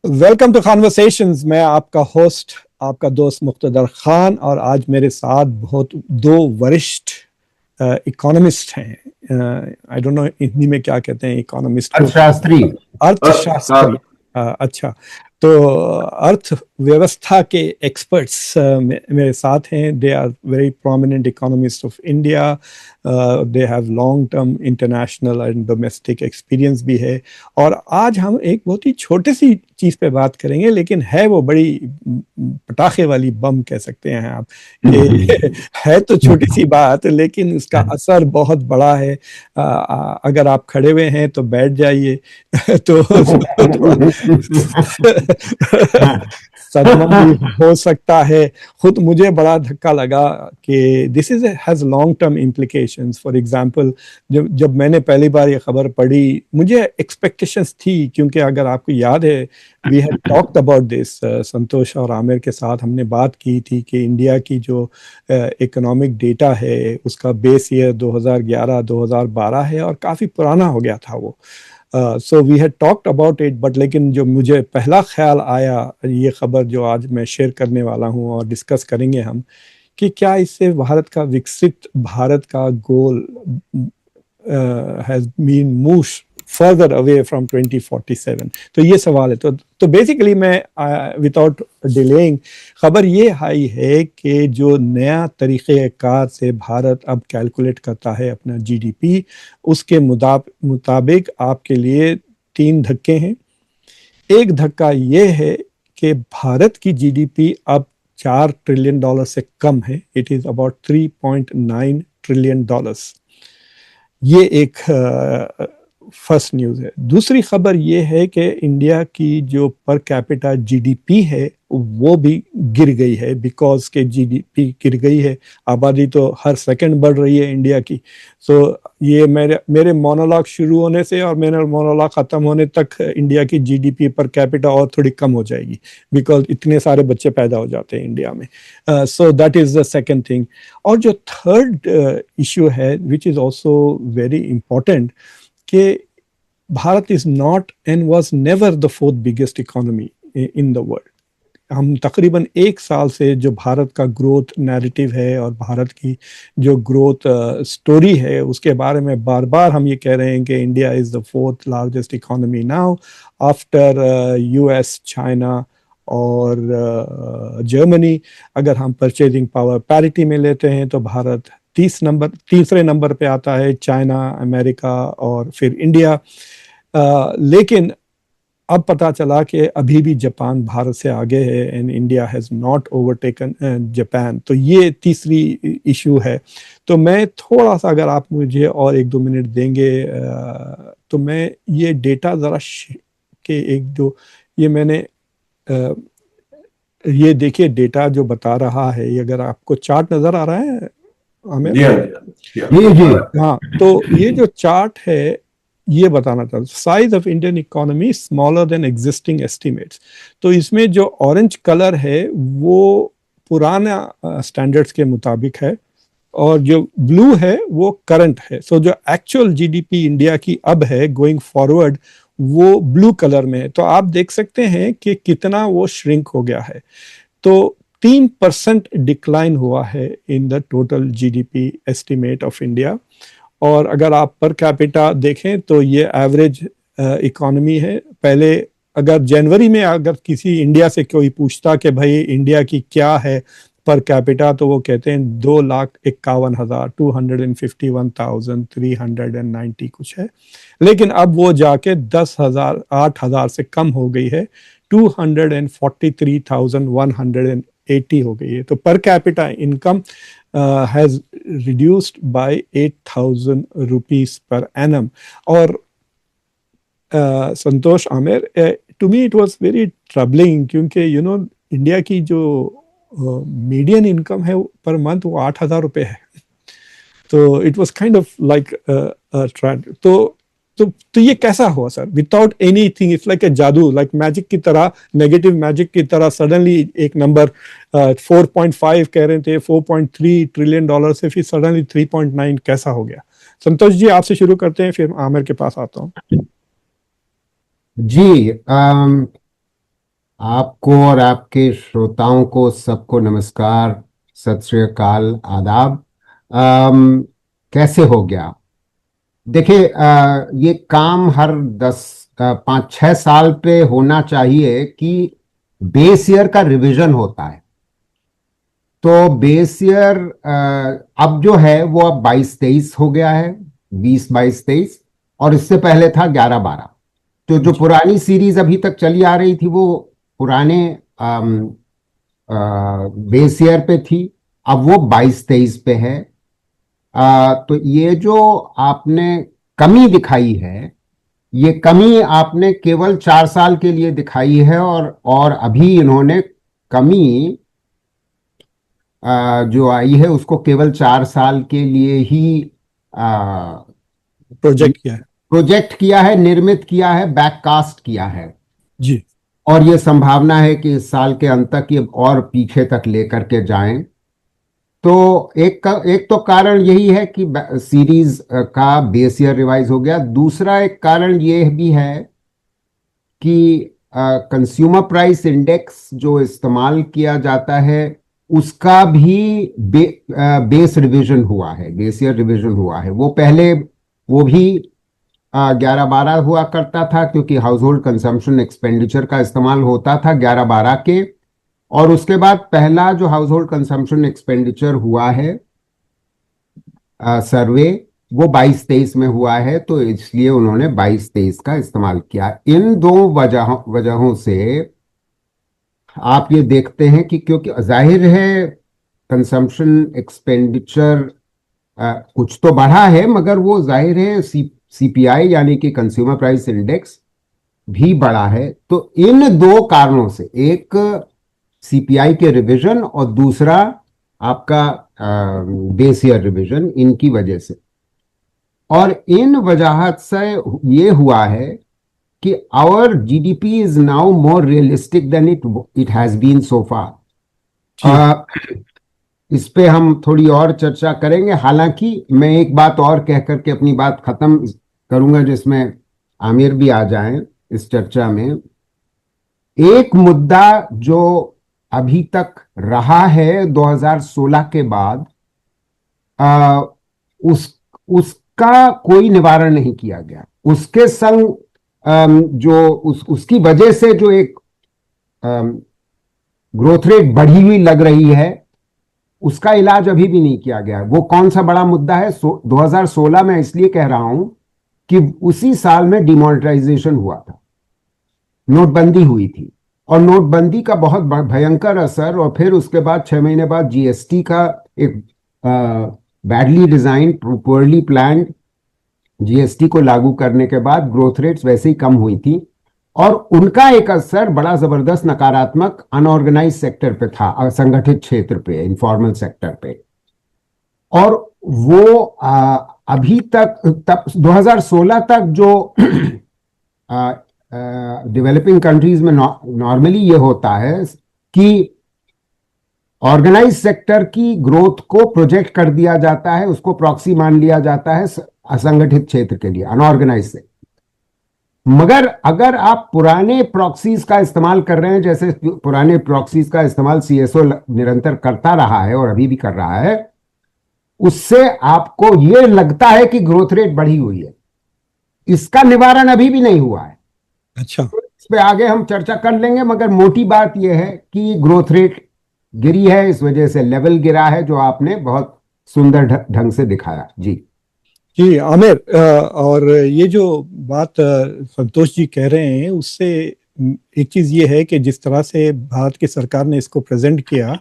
Welcome to conversations. मैं आपका host, आपका दोस्त मुख्तदर खान, और आज मेरे साथ दो वरिष्ठ इकोनॉमिस्ट हैं। आई डोंट नो हिंदी में क्या कहते हैं इकोनॉमिस्ट को। अर्थशास्त्री। अर्थशास्त्री। अच्छा, तो अर्थव्यवस्था के एक्सपर्ट्स मेरे साथ हैं। They are very prominent economist of India. They have long term international and domestic experience भी है। और आज हम एक बहुत ही छोटी सी चीज़ पे बात करेंगे, लेकिन है वो बड़ी पटाखे वाली बम कह सकते हैं आप। है तो छोटी सी बात, लेकिन उसका असर बहुत बड़ा है। अगर आप खड़े हुए हैं तो बैठ जाइए। तो सदमा भी हो सकता है। खुद मुझे बड़ा धक्का लगा कि this is has long term implications. For example, जब मैंने पहली बार ये खबर पढ़ी, मुझे एक्सपेक्टेशंस थी, क्योंकि अगर आपको याद है we have talked about this, Santosh और आमिर के साथ हमने बात की थी कि इंडिया की जो इकोनॉमिक डेटा है उसका बेस ईयर 2011-2012 है और काफ़ी पुराना हो गया था वो। So we had talked about it, but लेकिन जो मुझे पहला ख्याल आया, ये खबर जो आज मैं शेयर करने वाला हूँ और डिस्कस करेंगे हम, कि क्या इससे भारत का विकसित भारत का goal has been move further away from 2047। तो ये सवाल है। तो बेसिकली मैं विदाउट डिलेइंग, खबर ये आई है कि जो नया तरीक़े कार से भारत अब कैलकुलेट करता है अपना जीडीपी, उसके मुताबिक आपके लिए 3 धक्के हैं। एक धक्का ये है कि भारत की जीडीपी अब $4 ट्रिलियन से कम है। It is about $3.9 trillion. ये एक फर्स्ट न्यूज़ है। दूसरी खबर ये है कि इंडिया की जो पर कैपिटा जीडीपी है वो भी गिर गई है, बिकॉज के जीडीपी गिर गई है। आबादी तो हर सेकंड बढ़ रही है इंडिया की। सो ये मेरे मोनोलॉग शुरू होने से और मेरा मोनोलॉग ख़त्म होने तक इंडिया की जीडीपी पर कैपिटा और थोड़ी कम हो जाएगी, बिकॉज इतने सारे बच्चे पैदा हो जाते हैं इंडिया में। So that is the second thing. और जो थर्ड इशू है, which is also very important, कि Bharat is not and was never the 4th biggest economy in the world. हम तकरीबन 1 साल से जो भारत का ग्रोथ नैरेटिव है और भारत की जो ग्रोथ स्टोरी है, उसके बारे में बार बार हम ये कह रहे हैं कि India is the 4th largest economy now after US, China और जर्मनी। अगर हम परचेजिंग पावर पैरिटी में लेते हैं तो भारत तीसरे नंबर पे आता है, चाइना, अमेरिका और फिर इंडिया। लेकिन अब पता चला कि अभी भी जापान भारत से आगे है and India has not overtaken Japan. तो ये तीसरी इशू है। तो मैं थोड़ा सा, अगर आप मुझे और 1-2 मिनट देंगे, तो मैं ये डेटा ज़रा के एक दो, ये मैंने ये देखिए डेटा जो बता रहा है, ये अगर आपको चार्ट नज़र आ रहा है हमें। हाँ, तो ये जो चार्ट है ये बताना चाहता हूँ, size of Indian economy smaller than existing estimates. तो इसमें जो ऑरेंज कलर है वो पुराना स्टैंडर्ड्स के मुताबिक है, और जो ब्लू है वो करंट है। सो जो एक्चुअल जीडीपी इंडिया की अब है गोइंग फॉरवर्ड, वो ब्लू कलर में है। तो आप देख सकते हैं कि कितना वो श्रिंक हो गया है। तो 3% डिक्लाइन हुआ है in the total GDP estimate of India. और अगर आप पर कैपिटा देखें तो ये एवरेज इकोनॉमी है। पहले अगर जनवरी में अगर किसी इंडिया से कोई पूछता कि भाई इंडिया की क्या है पर कैपिटा, तो वो कहते हैं 2,51,000, 251,390 कुछ है। लेकिन अब वो जाके 10,000, 8,000 से कम हो गई है, 243,180 हो गई है। तो per capita income has reduced by 8,000 rupees per annum. और Santosh, Aamir, to me it was very troubling, क्योंकि इंडिया की जो मीडियन इनकम है पर मंथ वो 8,000 रुपये है। तो it was kind of like trend. तो ये कैसा हुआ sir? Without anything, it's like a जादू, लाइक मैजिक की तरह, नेगेटिव मैजिक की तरह सडनली एक नंबर 4.5 कह रहे थे, $4.3 ट्रिलियन से फिर सडनली 3.9 कैसा हो गया? संतोष जी, आपसे शुरू करते हैं, फिर आमिर के पास आता हूँ। जी, आपको और आपके श्रोताओं को सबको नमस्कार, सत श्री अकाल, आदाब। अम, कैसे हो गया? देखिए, ये काम हर 5-6 साल पे होना चाहिए कि बेस ईयर का रिवीजन होता है। तो बेस ईयर अब जो है वो अब 22-23 हो गया है, 20-22-23। और इससे पहले था 11-12। तो जो जी पुरानी सीरीज अभी तक चली आ रही थी वो पुराने बेस ईयर पे थी। अब वो 22-23 पे है। तो ये जो आपने कमी दिखाई है, ये कमी आपने केवल 4 साल के लिए दिखाई है। और अभी इन्होंने कमी जो आई है उसको केवल 4 साल के लिए ही प्रोजेक्ट किया है। प्रोजेक्ट किया है, निर्मित किया है, बैककास्ट किया है। जी और ये संभावना है कि इस साल के अंत तक ये और पीछे तक लेकर के जाएं। तो एक तो कारण यही है कि सीरीज का बेस ईयर रिवाइज हो गया। दूसरा एक कारण ये भी है कि कंज्यूमर प्राइस इंडेक्स जो इस्तेमाल किया जाता है उसका भी बेस रिवीजन हुआ है, बेस ईयर रिवीजन हुआ है। वो पहले वो भी 11-12 हुआ करता था, क्योंकि हाउस होल्ड कंजम्पशन एक्सपेंडिचर का इस्तेमाल होता था 11-12 के। और उसके बाद पहला जो हाउस होल्ड कंजम्पशन एक्सपेंडिचर हुआ है सर्वे, वो 22-23 में हुआ है। तो इसलिए उन्होंने 22-23 का इस्तेमाल किया। इन दो वजहों वजहों से आप ये देखते हैं कि क्योंकि जाहिर है कंजम्पशन एक्सपेंडिचर कुछ तो बढ़ा है, मगर वो जाहिर है सीपीआई यानी कि कंज्यूमर प्राइस इंडेक्स भी बढ़ा है। तो इन दो कारणों से, एक सीपीआई के रिवीजन और दूसरा आपका बेस ईयर रिवीजन, इनकी वजह से। और इन वजह से ये हुआ है कि our GDP is now more realistic than it has been so जी फार। इस पे हम थोड़ी और चर्चा करेंगे। हालांकि मैं एक बात और कह करके अपनी बात खत्म करूंगा, जिसमें आमिर भी आ जाएं इस चर्चा में। एक मुद्दा जो अभी तक रहा है 2016 के बाद, आ, उस उसका कोई निवारण नहीं किया गया। उसके संग जो उसकी वजह से जो एक ग्रोथ रेट बढ़ी हुई लग रही है, उसका इलाज अभी भी नहीं किया गया। वो कौन सा बड़ा मुद्दा है? 2016 में इसलिए कह रहा हूं कि उसी साल में डिमोनेटाइजेशन हुआ था, नोटबंदी हुई थी। और नोटबंदी का बहुत भयंकर असर, और फिर उसके बाद 6 महीने बाद जीएसटी का एक badly design, poorly planned GST को लागू करने के बाद ग्रोथ रेट्स वैसे ही कम हुई थी। और उनका एक असर बड़ा जबरदस्त नकारात्मक अनऑर्गेनाइज सेक्टर पे था, असंगठित क्षेत्र पे, इनफॉर्मल सेक्टर पे। और वो अभी तक, तब 2016 तक जो डेवलपिंग कंट्रीज में नॉर्मली ये होता है कि ऑर्गेनाइज सेक्टर की ग्रोथ को प्रोजेक्ट कर दिया जाता है, उसको प्रॉक्सी मान लिया जाता है असंगठित क्षेत्र के लिए, अनऑर्गेनाइज से। मगर अगर आप पुराने प्रॉक्सीज का इस्तेमाल कर रहे हैं, जैसे पुराने प्रॉक्सीज का इस्तेमाल सीएसओ निरंतर करता रहा है और अभी भी कर रहा है, उससे आपको यह लगता है कि ग्रोथ रेट बढ़ी हुई है। इसका निवारण अभी भी नहीं हुआ है। अच्छा। तो इस पे आगे हम चर्चा कर लेंगे, मगर मोटी बात यह है कि ग्रोथ रेट गिरी है, इस वजह से लेवल गिरा है, जो आपने बहुत सुंदर ढंग से दिखाया। जी। जी आमिर, और ये जो बात संतोष जी कह रहे हैं उससे एक चीज ये है कि जिस तरह से भारत की सरकार ने इसको प्रेजेंट किया,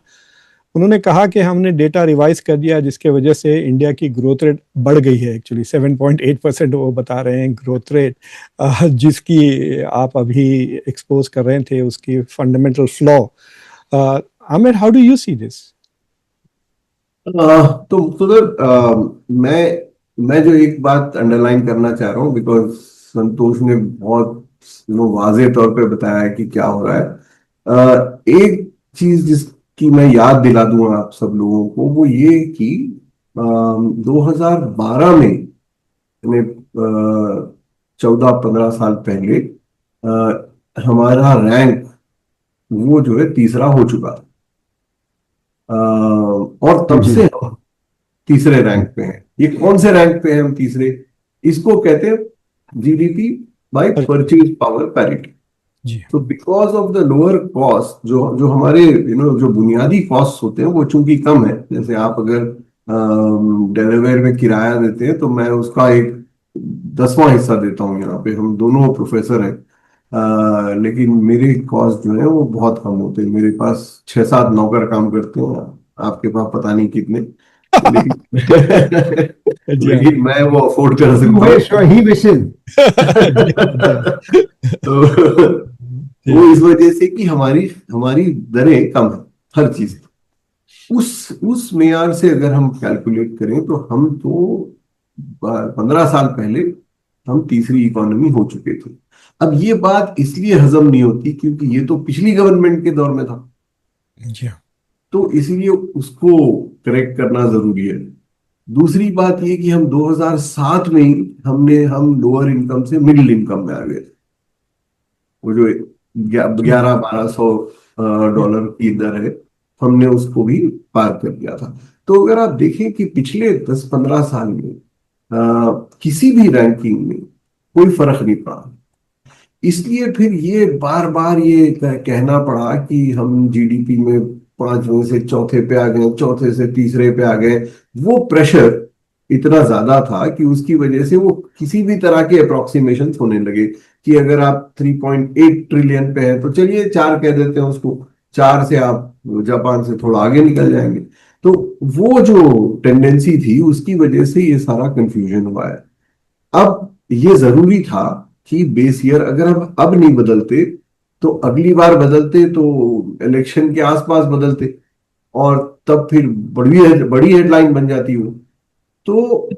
उन्होंने कहा कि हमने डेटा रिवाइज कर दिया जिसके वजह से इंडिया की ग्रोथ रेट बढ़ गई है। एक्चुअली 7.8% वो बता रहे हैं ग्रोथ रेट, जिसकी आप अभी एक्सपोज कर रहे थे उसकी fundamental flaw. Aamir, how do you see this? तो सुधर, मैं जो एक बात अंडरलाइन करना चाह रहा हूँ, बिकॉज संतोष ने बहुत वाज़ेह तौर पे बताया है कि क्या हो रहा है। एक चीज जिसकी मैं याद दिला दूं आप सब लोगों को, वो ये कि 2012 में, यानी 14-15 साल पहले, हमारा रैंक वो जो है तीसरा हो चुका था। और तब जी से हम तीसरे रैंक पे हैं। ये कौन से रैंक पे हैं हम तीसरे? इसको कहते हैं जीडीपी बाय पर परचेज पावर पैरिटी। जी तो because of the lower cost, जो जो हमारे जो बुनियादी कॉस्ट होते हैं वो चूंकि कम है। जैसे आप अगर डेलावेयर में किराया देते हैं तो मैं उसका एक 10वां हिस्सा देता हूँ। यहाँ पे हम दोनों प्रोफेसर हैं, लेकिन मेरे कॉस्ट जो है वो बहुत कम होते हैं। मेरे पास 6-7 नौकर काम करते हैं, आपके पास पता नहीं कितने, लेकिन जी हाँ लेकिन मैं वो अफोर्ड कर यू सकता विश और हूँ। ही विशेस। जी हाँ जी हाँ तो वो जी इस वजह से कि हमारी हमारी दरें कम है हर चीज। उस मेयार से अगर हम कैलकुलेट करें तो हम तो 15 साल पहले हम तीसरी इकोनॉमी हो चुके थे। अब ये बात इसलिए हजम नहीं होती क्योंकि ये तो पिछली गवर्नमेंट के दौर में था, जी हाँ तो इसलिए उसको करेक्ट करना जरूरी है। दूसरी बात ये कि हम 2007 में ही हम लोअर इनकम से मिडिल इनकम में आ गए। वो जो 1100-1200 डॉलर की दर है, हमने उसको भी पार कर दिया था। तो अगर आप देखें कि पिछले 10-15 साल में किसी भी रैंकिंग में कोई फर्क नहीं पड़ा। इसलिए फिर ये बार बार ये कहना पड़ा कि हम जीडीपी में 5वें से चौथे पे आ गए, चौथे से तीसरे पे आ गए। वो प्रेशर इतना ज्यादा था कि उसकी वजह से वो किसी भी तरह के अप्रोक्सीमेशन होने लगे कि अगर आप 3.8 ट्रिलियन पे हैं तो चलिए 4 कह देते हैं उसको, 4 से आप जापान से थोड़ा आगे निकल जाएंगे। तो वो जो टेंडेंसी थी उसकी वजह से ये सारा कंफ्यूजन हुआ है। अब ये जरूरी था कि बेस ईयर अगर हम अब नहीं बदलते तो अगली बार बदलते तो इलेक्शन के आसपास बदलते, और तब फिर बड़ी बड़ी हेडलाइन बन जाती वो। तो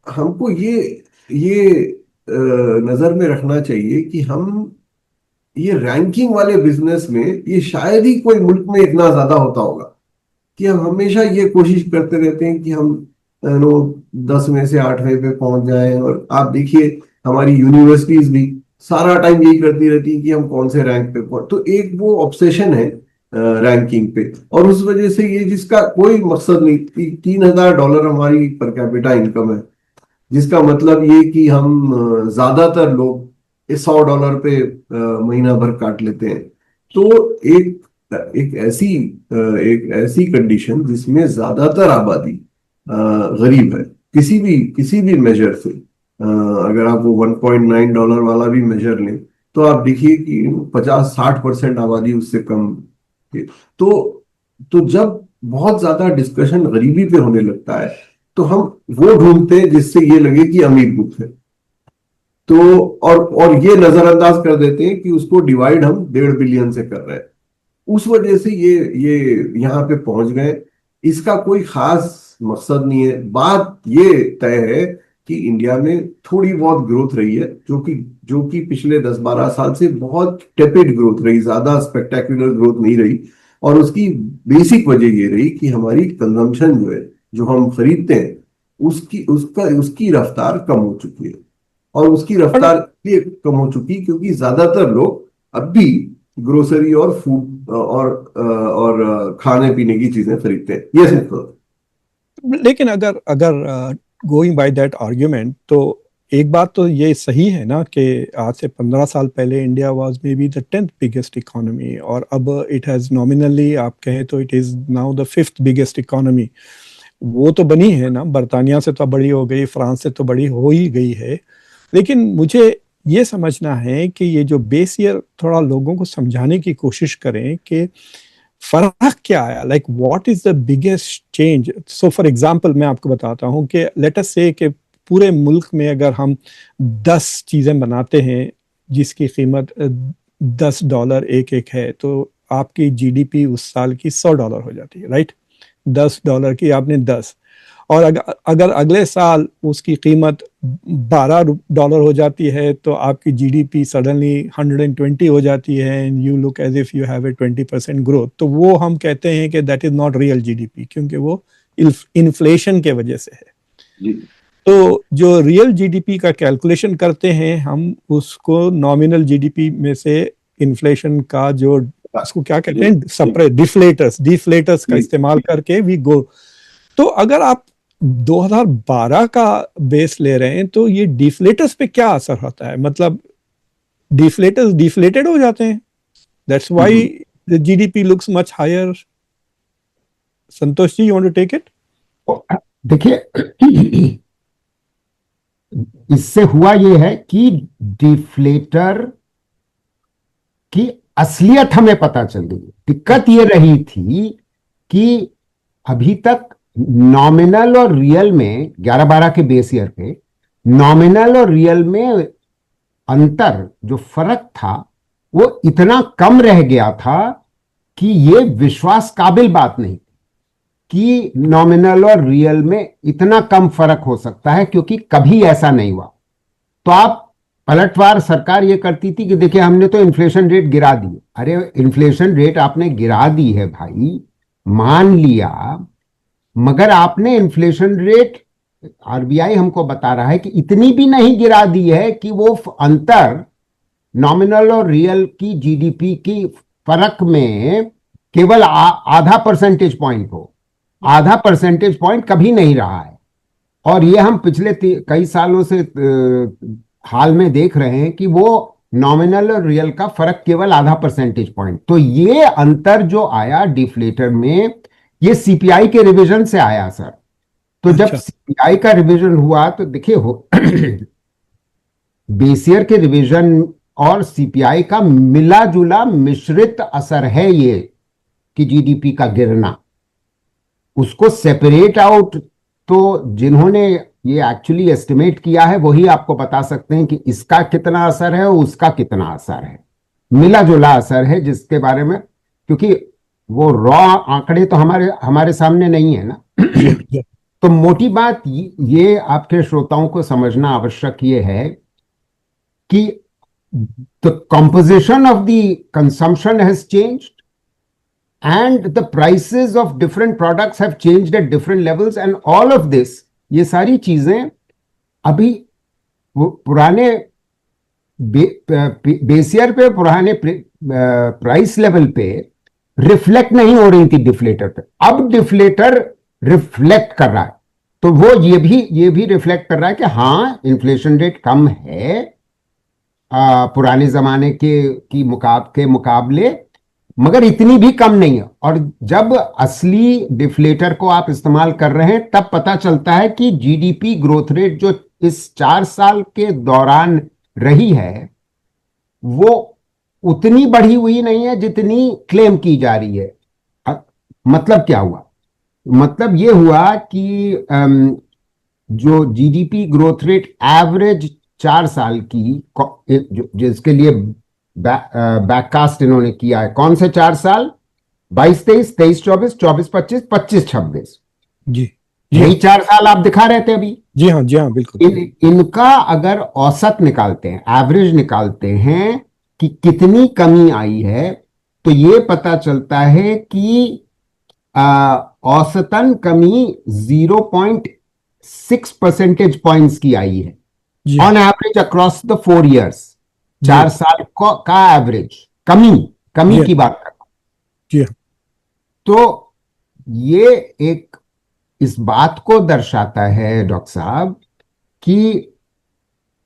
हमको ये नजर में रखना चाहिए कि हम ये रैंकिंग वाले बिजनेस में ये शायद ही कोई मुल्क में इतना ज्यादा होता होगा कि हम हमेशा ये कोशिश करते रहते हैं कि हम 10 में से 8वें पे पहुंच जाएं। और आप देखिए हमारी यूनिवर्सिटीज भी सारा टाइम यही करती रहती है कि हम कौन से रैंक पे पहुंच। तो एक वो ऑब्सेशन है रैंकिंग पे, और उस वजह से ये जिसका कोई मकसद नहीं। $3000 हमारी पर कैपिटा इनकम है, जिसका मतलब ये कि हम ज्यादातर लोग $100 पे महीना भर काट लेते हैं। तो एक एक ऐसी कंडीशन जिसमें ज्यादातर आबादी गरीब है, किसी भी मेजर से, अगर आप वो $1.9 वाला भी मेजर लें तो आप देखिए कि 50-60% आबादी उससे कम है। तो जब बहुत ज्यादा डिस्कशन गरीबी पे होने लगता है तो हम वो ढूंढते हैं जिससे ये लगे कि अमीर मुल्क है। तो और ये नजरअंदाज कर देते हैं कि उसको डिवाइड हम 1.5 बिलियन से कर रहे हैं। उस वजह से ये यहाँ पे पहुंच गए। इसका कोई खास मकसद नहीं है। बात ये तय है कि इंडिया में थोड़ी बहुत ग्रोथ रही है, जो कि पिछले 10-12 साल से बहुत टेपिड ग्रोथ रही, ज्यादा स्पेक्टेकुलर ग्रोथ नहीं रही। और उसकी बेसिक वजह ये रही कि हमारी कंजम्पशन जो है, जो हम खरीदते हैं, उसकी रफ्तार कम हो चुकी है। और उसकी पर रफ्तार इसलिए कम हो चुकी क्योंकि ज्यादातर लोग अब भी ग्रोसरी और फूड और खाने पीने की चीजें खरीदते हैं। यस मित्र। लेकिन अगर अगर गोइंग बाय दैट आर्ग्यूमेंट, तो एक बात तो ये सही है ना कि आज से 15 साल पहले India was may be the 10th biggest economy, और अब इट हैज नॉमिनली आप कहें तो it is now the 5th biggest economy. वो तो बनी है ना, बर्तानिया से तो बड़ी हो गई, फ्रांस से तो बड़ी हो ही गई है। लेकिन मुझे ये समझना है कि ये जो बेस ईयर, थोड़ा लोगों को समझाने की कोशिश करें कि फर्क क्या आया, like what is the biggest change. So for example मैं आपको बताता हूं कि लेट अस से कि पूरे मुल्क में अगर हम 10 चीजें बनाते हैं जिसकी कीमत $10 एक एक है, तो आपकी जीडीपी उस साल की $100 हो जाती है, राइट। $10 की आपने 10, और अगर अगले साल उसकी कीमत $12 हो जाती है तो आपकी जीडीपी सडनली 120 हो जाती है, and you look as if you have a 20% growth. तो वो हम कहते हैं कि that is not real GDP, क्योंकि वो इन्फ्लेशन के वजह से है। जी तो जो रियल जीडीपी का कैलकुलेशन करते हैं हम, उसको नॉमिनल जीडीपी में से इन्फ्लेशन का जो उसको क्या कहते हैं, सेपरेट डिफ्लेटर्स का इस्तेमाल करके वी गो। तो अगर आप 2012 का बेस ले रहे हैं तो ये डिफ्लेटर्स पे क्या असर होता है, मतलब डिफ्लेटर्स डिफ्लेटेड हो जाते हैं, that's why the GDP looks much higher. Santosh ji, you want to take it? देखिए, इससे हुआ यह है कि डिफ्लेटर की असलियत हमें पता चल गई। दिक्कत ये रही थी कि अभी तक नॉमिनल और रियल में 11-12 के बेस ईयर पे नॉमिनल और रियल में अंतर, जो फर्क था, वो इतना कम रह गया था कि ये विश्वास काबिल बात नहीं कि नॉमिनल और रियल में इतना कम फर्क हो सकता है, क्योंकि कभी ऐसा नहीं हुआ। तो आप पलटवार सरकार ये करती थी कि देखिए हमने तो इन्फ्लेशन रेट गिरा दी। अरे इन्फ्लेशन रेट आपने गिरा दी है भाई, मान लिया, मगर आपने इन्फ्लेशन रेट, आरबीआई हमको बता रहा है कि इतनी भी नहीं गिरा दी है कि वो अंतर नॉमिनल और रियल की जीडीपी की फर्क में केवल आधा परसेंटेज पॉइंट हो। आधा परसेंटेज पॉइंट कभी नहीं रहा है, और ये हम पिछले कई सालों से हाल में देख रहे हैं कि वो नॉमिनल और रियल का फर्क केवल आधा परसेंटेज पॉइंट। तो ये अंतर जो आया डिफ्लेटर में, ये सीपीआई के रिवीजन से आया सर। तो जब सीपीआई का रिवीजन हुआ तो देखिए बेस ईयर के रिवीजन और सीपीआई का मिला जुला मिश्रित असर है ये कि जीडीपी का गिरना। उसको सेपरेट आउट तो जिन्होंने ये एक्चुअली एस्टिमेट किया है वही आपको बता सकते हैं कि इसका कितना असर है, उसका कितना असर है। मिला जुला असर है जिसके बारे में, क्योंकि वो रॉ आंकड़े तो हमारे सामने नहीं है ना। तो मोटी बात ये आपके श्रोताओं को समझना आवश्यक ये है कि the composition of the consumption has changed and the prices of different products have changed at different levels, and all of this, ये सारी चीजें अभी पुराने बेस ईयर पे, पुराने प्राइस लेवल पे रिफ्लेक्ट नहीं हो रही थी डिफ्लेटर पे। अब डिफ्लेटर रिफ्लेक्ट कर रहा है, तो वो ये भी रिफ्लेक्ट कर रहा है कि हाँ इन्फ्लेशन रेट कम है पुराने जमाने के मुकाबले, मगर इतनी भी कम नहीं है। और जब असली डिफ्लेटर को आप इस्तेमाल कर रहे हैं तब पता चलता है कि जीडीपी ग्रोथ रेट जो इस 4 साल के दौरान रही है वो उतनी बढ़ी हुई नहीं है जितनी क्लेम की जा रही है। मतलब क्या हुआ? मतलब ये हुआ कि जो जीडीपी ग्रोथ रेट एवरेज 4 साल की, जिसके लिए बैककास्ट इन्होंने किया है, कौन से 4 साल? 22-23, 23-24, 24-25, 25-26। जी यही 4 साल आप दिखा रहे थे अभी। जी हाँ बिल्कुल। इनका अगर औसत निकालते हैं, एवरेज निकालते हैं कि कितनी कमी आई है, तो ये पता चलता है कि औसतन कमी 0.6 परसेंटेज पॉइंट्स की आई है on average across the 4 years। 4 साल का एवरेज कमी की बात कर रहा हूं। तो ये एक इस बात को दर्शाता है डॉक्टर साहब कि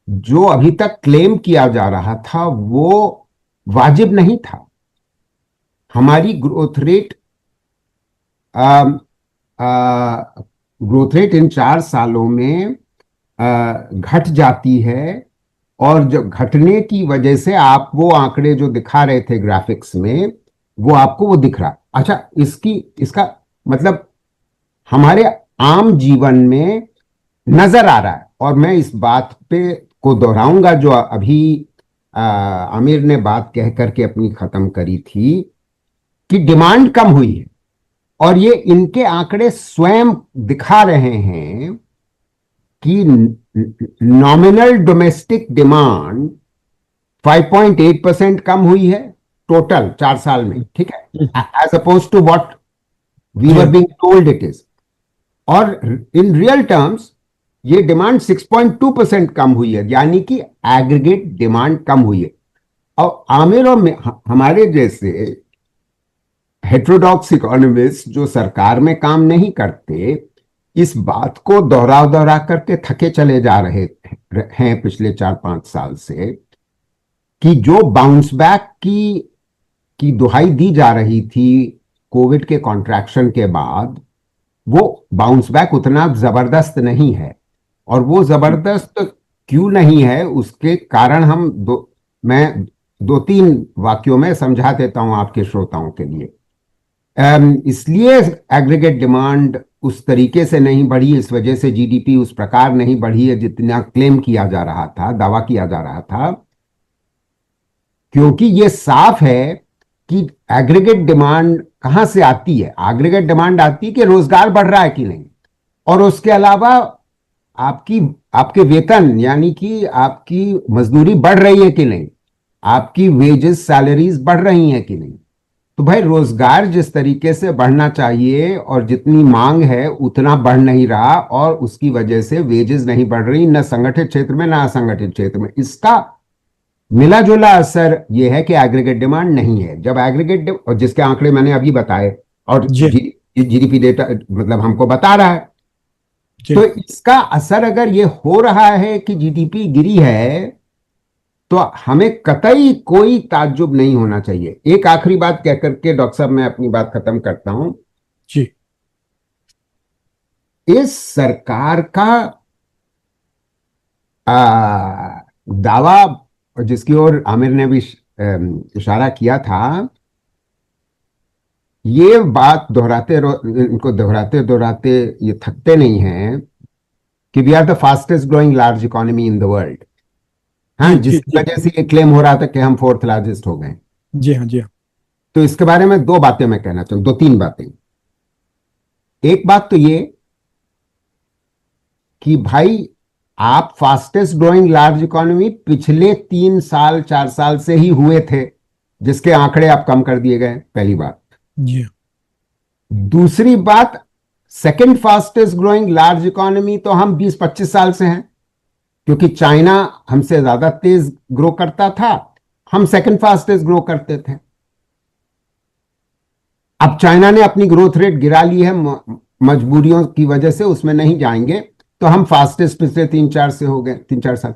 जो अभी तक क्लेम किया जा रहा था वो वाजिब नहीं था। हमारी ग्रोथ रेट इन 4 सालों में घट जाती है, और जब घटने की वजह से आप वो आंकड़े जो दिखा रहे थे ग्राफिक्स में, वो आपको वो दिख रहा। अच्छा, इसका मतलब हमारे आम जीवन में नजर आ रहा है। और मैं इस बात पे को दोहराऊंगा जो अभी आमिर ने बात कह करके अपनी खत्म करी थी कि डिमांड कम हुई है, और ये इनके आंकड़े स्वयं दिखा रहे हैं कि नॉमिनल डोमेस्टिक डिमांड 5.8% कम हुई है टोटल 4 साल में, ठीक है, as oppose to what we were being told it is. और इन रियल टर्म्स ये डिमांड 6.2% कम हुई है, यानी कि एग्रीगेट डिमांड कम हुई है। और आमिर और हमारे जैसे हेट्रोडॉक्स इकोनॉमिस्ट जो सरकार में काम नहीं करते, इस बात को दोहरा दोहरा करके थके चले जा रहे हैं पिछले 4-5 साल से, कि जो बाउंस बैक की दुहाई दी जा रही थी कोविड के कॉन्ट्रैक्शन के बाद, वो बाउंस बैक उतना जबरदस्त नहीं है। और वो जबरदस्त क्यों नहीं है, उसके कारण मैं 2-3 वाक्यों में समझा देता हूं आपके श्रोताओं के लिए। इसलिए एग्रीगेट डिमांड उस तरीके से नहीं बढ़ी, इस वजह से जीडीपी उस प्रकार नहीं बढ़ी है जितना क्लेम किया जा रहा था, दावा किया जा रहा था, क्योंकि ये साफ है कि एग्रीगेट डिमांड कहां से आती है। एग्रीगेट डिमांड आती है कि रोजगार बढ़ रहा है कि नहीं, और उसके अलावा आपके वेतन यानी कि आपकी मजदूरी बढ़ रही है कि नहीं, आपकी वेजेस सैलरीज बढ़ रही हैं कि नहीं। तो भाई रोजगार जिस तरीके से बढ़ना चाहिए और जितनी मांग है उतना बढ़ नहीं रहा, और उसकी वजह से वेजेस नहीं बढ़ रही, न संगठित क्षेत्र में न असंगठित क्षेत्र में। इसका मिला जुला असर यह है कि एग्रीगेट डिमांड नहीं है। जब और जिसके आंकड़े मैंने अभी बताए, और जी जीडीपी डेटा मतलब हमको बता रहा है, जी तो इसका असर अगर ये हो रहा है कि जीडीपी गिरी है, तो हमें कतई कोई ताज्जुब नहीं होना चाहिए। एक आखिरी बात कह करके डॉक्टर साहब मैं अपनी बात खत्म करता हूं। जी इस सरकार का दावा, जिसकी ओर आमिर ने भी इशारा किया था, ये बात इनको दोहराते दोहराते ये थकते नहीं हैं कि we are the fastest growing large economy in the world. हाँ, जी जी जिसकी जी वजह से ये क्लेम हो रहा था कि हम 4th लार्जेस्ट हो गए। जी हाँ जी हाँ तो इसके बारे में 2 बातें मैं कहना चाहूँ, 2-3 बातें। एक बात तो ये कि भाई आप फास्टेस्ट ग्रोइंग लार्ज इकोनॉमी पिछले 3-4 साल से ही हुए थे, जिसके आंकड़े आप कम कर दिए गए, पहली बात। जी हाँ दूसरी बात, second fastest growing large economy तो हम 20-25 साल से हैं, क्योंकि चाइना हमसे ज्यादा तेज ग्रो करता था, हम सेकंड फास्टेस्ट ग्रो करते थे। अब चाइना ने अपनी ग्रोथ रेट गिरा ली है मजबूरियों की वजह से, उसमें नहीं जाएंगे, तो हम फास्टेस्ट पिछले 3-4 से हो गए, 3-4 साल।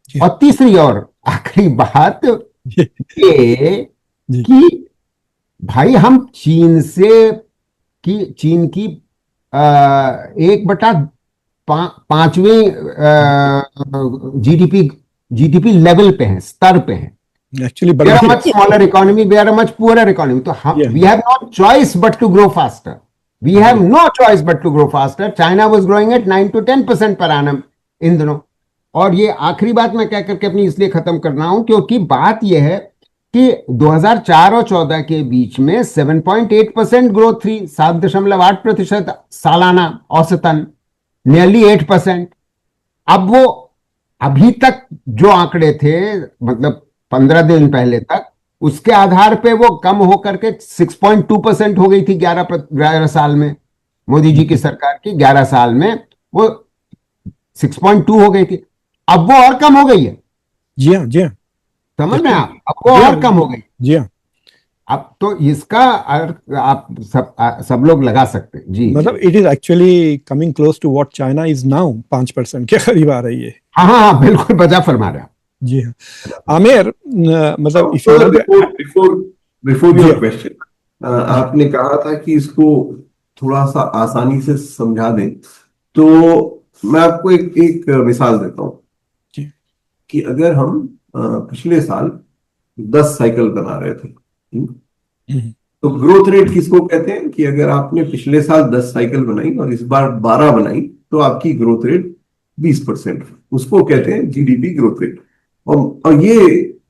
जी और तीसरी और आखिरी बात जी ये जी कि भाई हम चीन की 1/5वीं जीडीपी जीडीपी लेवल पे हैं, स्तर पे हैं। एक्चुअली We बड़ा are a he much smaller economy, we are a much poorer economy. तो हम Yeah. we have no choice but to grow faster. We have no choice but to grow faster. China was growing at 9-10% per annum इन दिनों। और ये आखिरी बात मैं कह करके अपनी इसलिए खत्म करना हूं, क्योंकि बात यह है कि 2004 और 14 के बीच में 7.8% ग्रोथ थी, 7.8% सालाना औसतन, नियरली 8%। अब वो अभी तक जो आंकड़े थे, मतलब 15 दिन पहले तक, उसके आधार पे वो कम होकर के 6.2% हो गई थी 11 साल में। मोदी जी की सरकार की 11 साल में वो 6.2 हो गई थी। अब वो और कम हो गई है, जी हाँ जी हाँ समझ में Actually, आप, अब वो जी और हाँ कम हो गई। जी हाँ अब तो इसका अर्थ आप सब लोग लगा सकते हैं। जी मतलब it is actually coming close to what China is now, 5% के करीब आ रही है। हाँ हाँ हाँ, बिल्कुल बजा फरमा रहा। जी हाँ आमिर, मतलब if you sir, look before before जी योर हाँ क्वेश्चन, आपने कहा था कि इसको थोड़ा सा आसानी से समझा दें, तो मैं आपको एक एक मिसाल देता हूँ जी कि अगर हम पिछले साल 10 साइकिल बना रहे थे, हम्म, तो ग्रोथ रेट किसको कहते हैं कि अगर आपने पिछले साल 10 साइकिल बनाई और इस बार 12 बनाई, तो आपकी ग्रोथ रेट 20%, उसको कहते हैं जीडीपी ग्रोथ रेट। और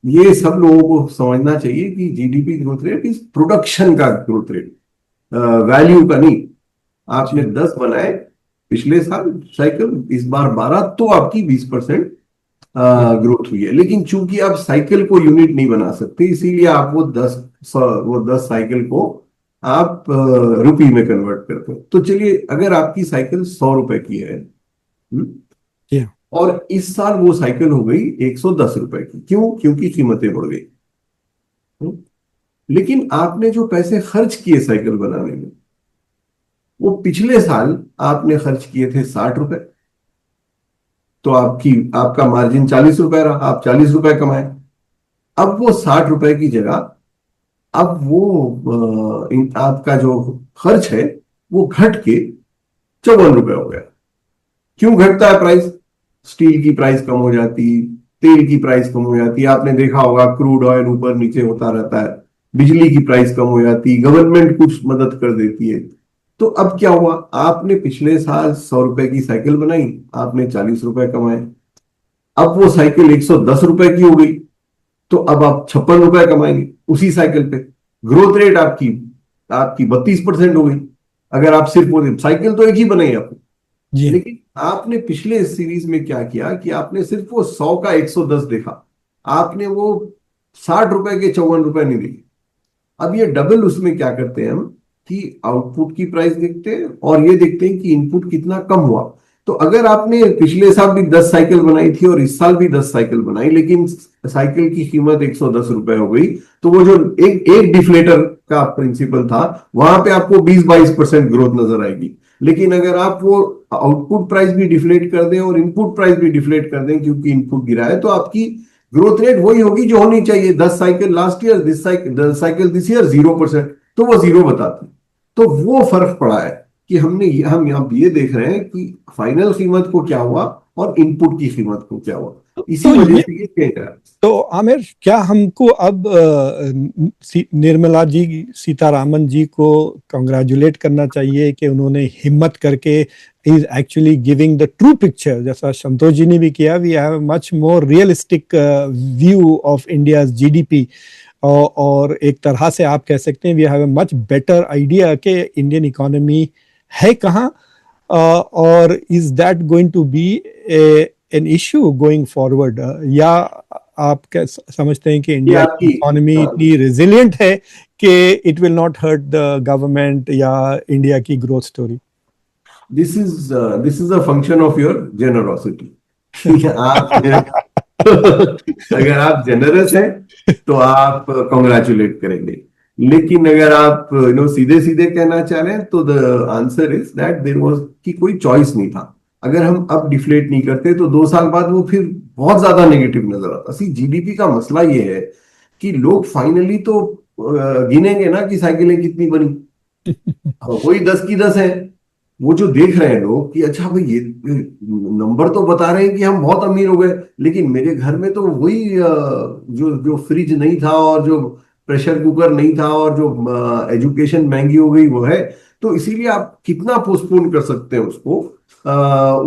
ये सब लोगों को समझना चाहिए कि जीडीपी ग्रोथ रेट इस प्रोडक्शन का ग्रोथ रेट, वैल्यू का नहीं। आपने 10 बनाए पिछले साल साइकिल, इस बार 12, तो आपकी 20% ग्रोथ हुई है। लेकिन चूंकि आप साइकिल को यूनिट नहीं बना सकते, इसीलिए आप वो 10 साइकिल को आप रुपी में कन्वर्ट करते हो। तो चलिए, अगर आपकी साइकिल 100 रुपए की है, जी हाँ और इस साल वो साइकिल हो गई 110 रुपए की, क्यों? क्योंकि कीमतें बढ़ गई। हम्म? लेकिन आपने जो पैसे खर्च किए साइकिल बनाने में, वो पिछले साल आपने खर्च किए थे 60 रुपए, तो आपका मार्जिन 40 रुपए रहा, आप 40 रुपए कमाए। अब वो 60 रुपए की जगह, अब वो आपका जो खर्च है वो घट के 54 रुपए हो गया। क्यों घटता है प्राइस? स्टील की प्राइस कम हो जाती, तेल की प्राइस कम हो जाती, आपने देखा होगा क्रूड ऑयल ऊपर नीचे होता रहता है, बिजली की प्राइस कम हो जाती, गवर्नमेंट कुछ मदद कर देती है। तो अब क्या हुआ, आपने पिछले साल 100 रुपए की साइकिल बनाई, आपने 40 रुपए कमाए। अब वो साइकिल 110 रुपए की हो गई, तो अब आप 56 रुपए कमाएंगे उसी साइकिल पे। ग्रोथ रेट आपकी आपकी 32% हो गई। अगर आप सिर्फ वो साइकिल तो एक ही बनाई आपने, जी। लेकिन आपने पिछले सीरीज में क्या किया कि आपने सिर्फ वो 100 का 110 देखा, आपने वो 60 रुपए के 54 रुपए नहीं देखे। अब ये डबल उसमें क्या करते हैं हम कि आउटपुट की प्राइस देखते हैं और ये देखते हैं कि इनपुट कितना कम हुआ। तो अगर आपने पिछले साल भी 10 साइकिल बनाई थी और इस साल भी 10 साइकिल बनाई, लेकिन साइकिल की कीमत 110 रुपए हो गई, तो वो जो एक एक डिफ्लेटर का प्रिंसिपल था, वहां पे आपको 20-22% ग्रोथ नजर आएगी। लेकिन अगर आप वो आउटपुट प्राइस भी डिफ्लेट कर दें और इनपुट प्राइस भी डिफ्लेट कर दें क्योंकि इनपुट गिरा है, तो आपकी ग्रोथ रेट वही होगी जो होनी चाहिए। 10 cycle last year, this cycle this year 0%, तो वो 0 बताती। तो वो फर्क पड़ा है कि हम यहाँ ये देख रहे हैं कि फाइनल कीमत को क्या हुआ और इनपुट की कीमत को क्या हुआ, इसी तो वजह ये, से ये चेंज है। तो आमिर, क्या हमको अब निर्मला जी, सीतारामन जी को कंग्रेचुलेट करना चाहिए कि उन्होंने हिम्मत करके is actually giving the true picture, जैसा संतोष जी ने भी किया। We have much more realistic view of India's GDP, और एक तरह से आप कह सकते हैं we have a much better idea कि इंडियन इकोनॉमी है कहाँ, और is that going to be an issue going forward, या आप क्या समझते हैं कि ये इंडिया की आपकी इकोनॉमी इतनी रेजिलिएंट है कि it will not hurt the government या इंडिया की growth story? This is a function of your generosity. आप अगर आप जेनरस हैं तो आप कॉन्ग्रेचुलेट करेंगे, लेकिन अगर आप सीधे सीधे कहना चाह रहे हैं तो the answer is that there was कि कोई चॉइस नहीं था। अगर हम अब डिफ्लेट नहीं करते तो 2 साल बाद वो फिर बहुत ज्यादा नेगेटिव नजर आता। सी जीडीपी का मसला ये है कि लोग फाइनली तो गिनेंगे ना कि साइकिलें कितनी बनी। वही 10 की 10 है। वो जो देख रहे हैं लोग कि अच्छा भाई ये नंबर तो बता रहे हैं कि हम बहुत अमीर हो गए, लेकिन मेरे घर में तो वही जो जो फ्रिज नहीं था और जो प्रेशर कुकर नहीं था और जो एजुकेशन महंगी हो गई वो है। तो इसीलिए आप कितना पोस्टपोन कर सकते हैं उसको,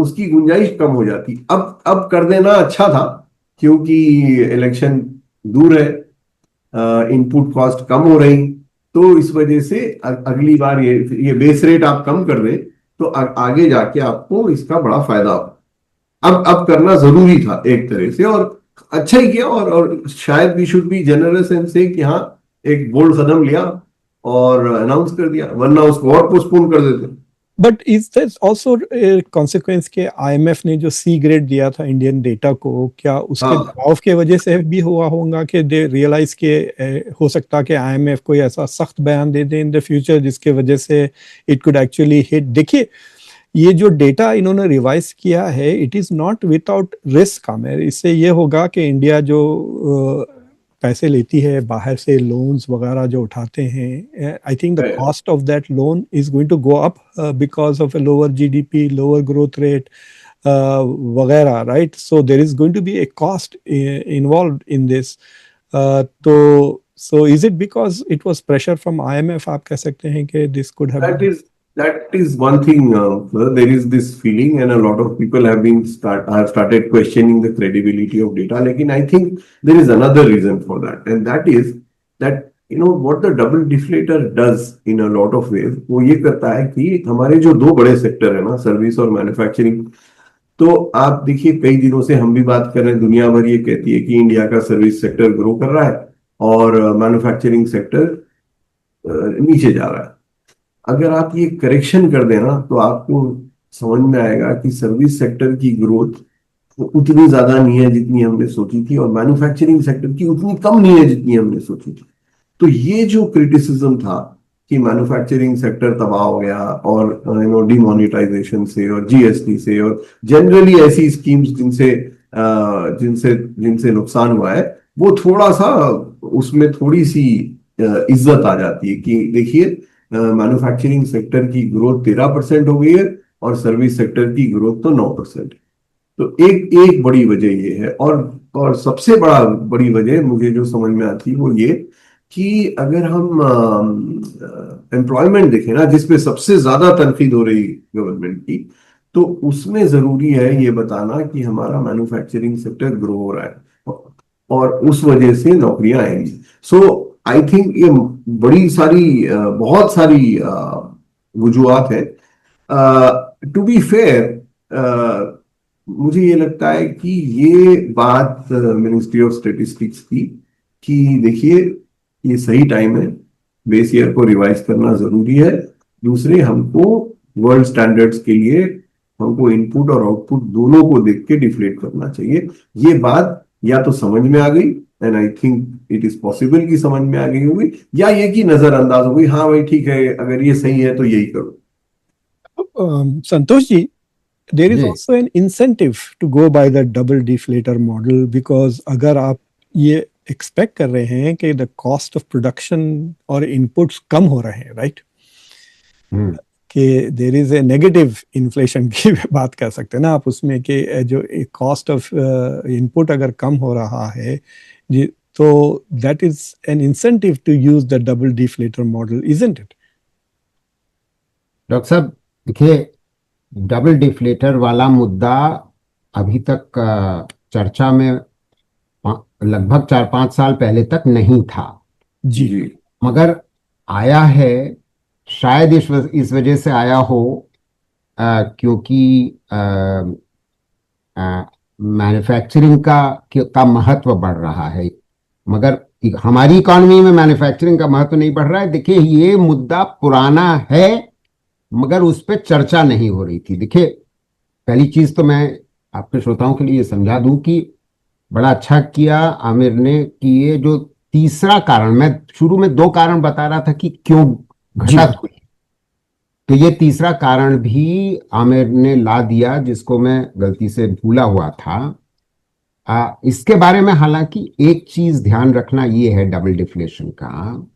उसकी गुंजाइश कम हो जाती। अब कर देना अच्छा था क्योंकि इलेक्शन दूर है, इनपुट कॉस्ट कम हो रही, तो इस वजह से अगली बार ये बेस रेट आप कम कर दें तो आगे जाके आपको इसका बड़ा फायदा हो। अब करना जरूरी था एक तरह से, और अच्छा ही किया। और शायद we should be generous and say कि हाँ, एक बोल्ड कदम लिया और अनाउंस कर दिया, वरना उसको और पोस्टपोन कर देते। But is this also consequence के आईएमएफ ने जो सी ग्रेड दिया था इंडियन डेटा को, क्या उसके हाँ, दबाव के वजह से भी हुआ होगा कि दे रियलाइज के हो सकता कि आईएमएफ कोई ऐसा सख्त बयान दे दे इन द फ्यूचर जिसके वजह से इट कुड एक्चुअली हिट? देखिए, ये जो डेटा इन्होंने रिवाइज किया है, it is not without risk. हमें इससे ये होगा कि इंडिया जो पैसे लेती है बाहर से, लोन्स वगैरह जो उठाते हैं, I think the cost of that loan is going to go up because of a lower GDP, lower growth rate वगैरह, right? So there is going to be a cost involved in this. तो so is it because it was pressure from IMF, आप कह सकते हैं कि this could have? that is one thing. There is this feeling, and a lot of people have started questioning the credibility of data. Lekin I think there is another reason for that, and that is that what the double deflator does in a lot of ways, वो ये करता है कि हमारे जो दो बड़े sector है ना, सर्विस और मैन्युफैक्चरिंग, तो आप देखिए कई दिनों से हम भी बात कर रहे हैं, दुनिया भर ये कहती है कि इंडिया का सर्विस सेक्टर ग्रो कर रहा है और मैन्युफैक्चरिंग सेक्टर नीचे जा रहा है। अगर आप ये करेक्शन कर देना तो आपको समझ में आएगा कि सर्विस सेक्टर की ग्रोथ उतनी ज्यादा नहीं है जितनी हमने सोची थी, और मैन्युफैक्चरिंग सेक्टर की उतनी कम नहीं है जितनी हमने सोची थी। तो ये जो क्रिटिसिज्म था कि मैन्युफैक्चरिंग सेक्टर तबाह हो गया और डिमोनेटाइजेशन से और जीएसटी से और जनरली ऐसी स्कीम्स जिनसे जिनसे जिनसे नुकसान हुआ है, वो थोड़ा सा उसमें थोड़ी सी इज्जत आ जाती है कि देखिए मैन्युफैक्चरिंग सेक्टर की ग्रोथ 13% हो गई है और सर्विस सेक्टर की ग्रोथ तो 9%। तो एक एक बड़ी वजह ये है। और सबसे बड़ी वजह मुझे जो समझ में आती है वो ये कि अगर हम एम्प्लॉयमेंट देखें ना, जिसपे सबसे ज्यादा तनकीद हो रही गवर्नमेंट की, तो उसमें जरूरी है ये बताना कि हमारा मैन्युफैक्चरिंग सेक्टर ग्रो हो रहा है और उस वजह से नौकरियां आएंगी। सो आई थिंक ये बड़ी सारी बहुत सारी वजूहत है। टू बी फेयर, मुझे ये लगता है कि ये बात मिनिस्ट्री ऑफ स्टेटिस्टिक्स की कि देखिए ये सही टाइम है, बेस ईयर को रिवाइज करना जरूरी है। दूसरे, हमको वर्ल्ड स्टैंडर्ड्स के लिए हमको इनपुट और आउटपुट दोनों को देख के डिफ्लेट करना चाहिए। ये बात या तो समझ में आ गई, and I think it is possible कि समझ में आ गई होगी, या ये कि नजरअंदाज हो गई, हाँ भाई ठीक है अगर ये सही है तो यही करो। Santosh ji, there is ji also an incentive to go by the double deflator model, because अगर आप ये एक्सपेक्ट कर रहे हैं कि द कॉस्ट ऑफ प्रोडक्शन और इनपुट्स कम हो रहे हैं, राइट, हम्म कि there is a negative inflation की बात कर सकते हैं ना आप उसमें, कि जो कॉस्ट ऑफ इनपुट अगर कम हो रहा है जी, तो that is an incentive to use the double deflator model, isn't it? Doctor साहब, देखिए, डबल डिफ्लेटर वाला मुद्दा अभी तक चर्चा में लगभग 4-5 साल पहले तक नहीं था, जी जी मगर आया है। शायद इस वजह से आया हो क्योंकि मैन्युफैक्चरिंग का महत्व बढ़ रहा है। मगर हमारी इकॉनमी में मैन्युफैक्चरिंग का महत्व नहीं बढ़ रहा है। देखिए, ये मुद्दा पुराना है मगर उस पर चर्चा नहीं हो रही थी। देखिए, पहली चीज तो मैं आपके श्रोताओं के लिए ये समझा दूं कि बड़ा अच्छा किया आमिर ने कि ये जो तीसरा कारण, मैं शुरू में 2 कारण बता रहा था कि क्यों जी घटत हुई, तो ये तीसरा कारण भी आमिर ने ला दिया जिसको मैं गलती से भूला हुआ था। इसके बारे में हालांकि एक चीज ध्यान रखना ये है डबल डिफ्लेशन का,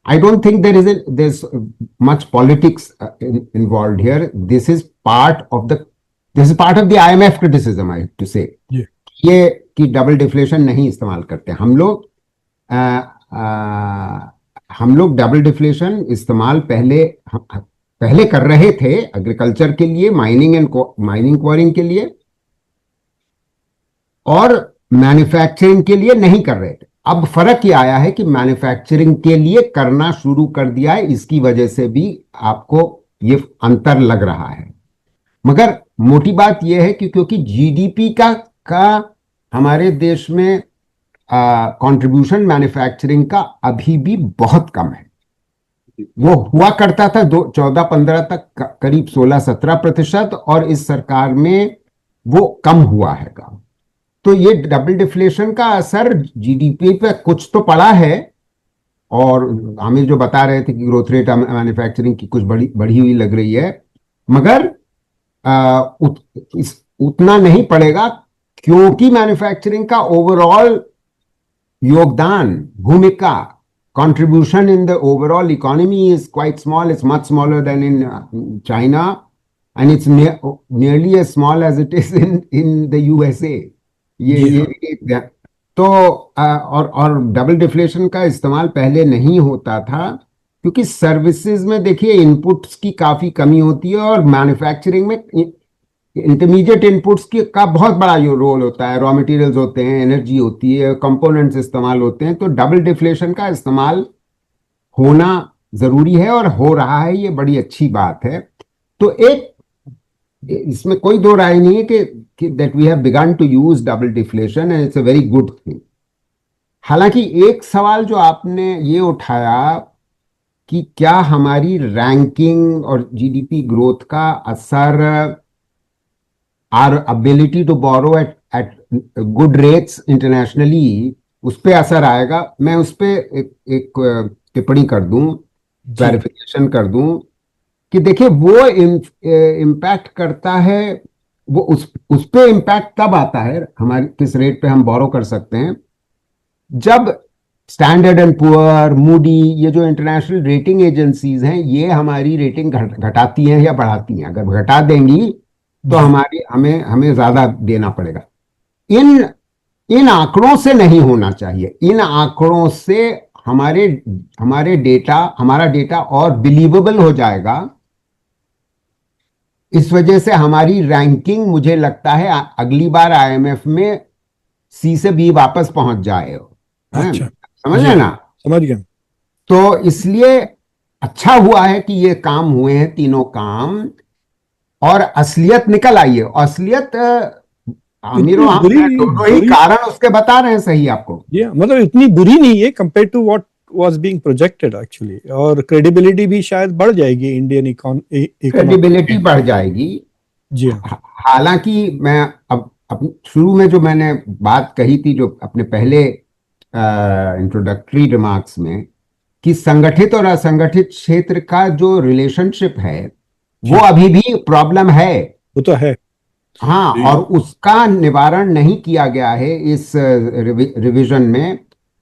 I don't think there's much politics involved here. This is part of the IMF criticism, I have to say. जी ये कि डबल डिफ्लेशन नहीं इस्तेमाल करते हम लोग डबल डिफ्लेशन इस्तेमाल पहले कर रहे थे एग्रीकल्चर के लिए, माइनिंग क्वारिंग के लिए, और मैन्युफैक्चरिंग के लिए नहीं कर रहे थे। अब फर्क ये आया है कि मैन्युफैक्चरिंग के लिए करना शुरू कर दिया है। इसकी वजह से भी आपको ये अंतर लग रहा है। मगर मोटी बात यह है कि क्योंकि जीडीपी का हमारे देश में कंट्रीब्यूशन मैन्युफैक्चरिंग का अभी भी बहुत कम है। वो हुआ करता था 14-15 तक, करीब 16-17%, और इस सरकार में वो कम हुआ है। तो ये डबल डिफ्लेशन का असर जीडीपी पे कुछ तो पड़ा है। और आमिर जो बता रहे थे कि ग्रोथ रेट मैन्युफैक्चरिंग की कुछ बढ़ी हुई लग रही है, मगर उतना नहीं पड़ेगा क्योंकि मैन्युफैक्चरिंग का ओवरऑल योगदान, भूमिका, contribution in the overall economy is quite small. It's much smaller than in China, and it's nearly as small as it is in the USA. ये तो और डबल डिफ्लेशन का इस्तेमाल पहले नहीं होता था क्योंकि सर्विसेज में देखिए इनपुट्स की काफी कमी होती है, और मैन्युफैक्चरिंग में इंटरमीडिएट इनपुट्स का बहुत बड़ा रोल होता है। रॉ मटेरियल्स होते हैं, एनर्जी होती है, कंपोनेंट्स इस्तेमाल होते हैं। तो डबल डिफ्लेशन का इस्तेमाल होना जरूरी है और हो रहा है, ये बड़ी अच्छी बात है। तो इसमें कोई दो राय नहीं है कि that we have began to use double deflation and it's a very good thing. हालांकि एक सवाल जो आपने ये उठाया कि क्या हमारी रैंकिंग और जीडीपी ग्रोथ का असर our ability to borrow at good rates internationally उस पे असर आएगा। मैं उस पे एक टिप्पणी कर दूं, जी क्लैरिफिकेशन कर दूं कि देखिए वो इम्पैक्ट करता है। वो उस पे इम्पैक्ट तब आता है, हमारे किस रेट पे हम बोरो कर सकते हैं, जब स्टैंडर्ड एंड पुअर, मूडी, ये जो इंटरनेशनल रेटिंग एजेंसीज हैं, ये हमारी रेटिंग घटाती हैं या बढ़ाती हैं। अगर घटा देंगी तो जी हमारी हमें हमें ज्यादा देना पड़ेगा। इन इन आंकड़ों से नहीं होना चाहिए। इन आंकड़ों से हमारे हमारा डेटा और बिलीवेबल हो जाएगा। इस वजह से हमारी रैंकिंग, मुझे लगता है अगली बार आईएमएफ में सी से बी वापस पहुंच जाए, हैं? अच्छा समझ जी रहे ना? समझ गया तो इसलिए अच्छा हुआ है कि ये काम हुए हैं, तीनों काम, और असलियत निकल आई है। असलियत आमिर इतनी और हम बुरी दोनों ही बुरी कारण उसके बता रहे हैं, सही आपको। जी मतलब इतनी बुरी नहीं है compare to what was being projected actually और क्रेडिबिलिटी भी शायद बढ़ जाएगी इंडियन क्रेडिबिलिटी इकोनॉमी बढ़ जाएगी। जी हाँ हालांकि मैं अब शुरू में जो मैंने बात कही थी, जो अपने पहले इंट्रोडक्टरी रिमार्क्स में, कि संगठित और असंगठित क्षेत्र का जो रिलेशनशिप है, वो जी अभी भी प्रॉब्लम है। वो तो है हाँ, जी और उसका निवारण नहीं किया गया है इस रिवीजन में।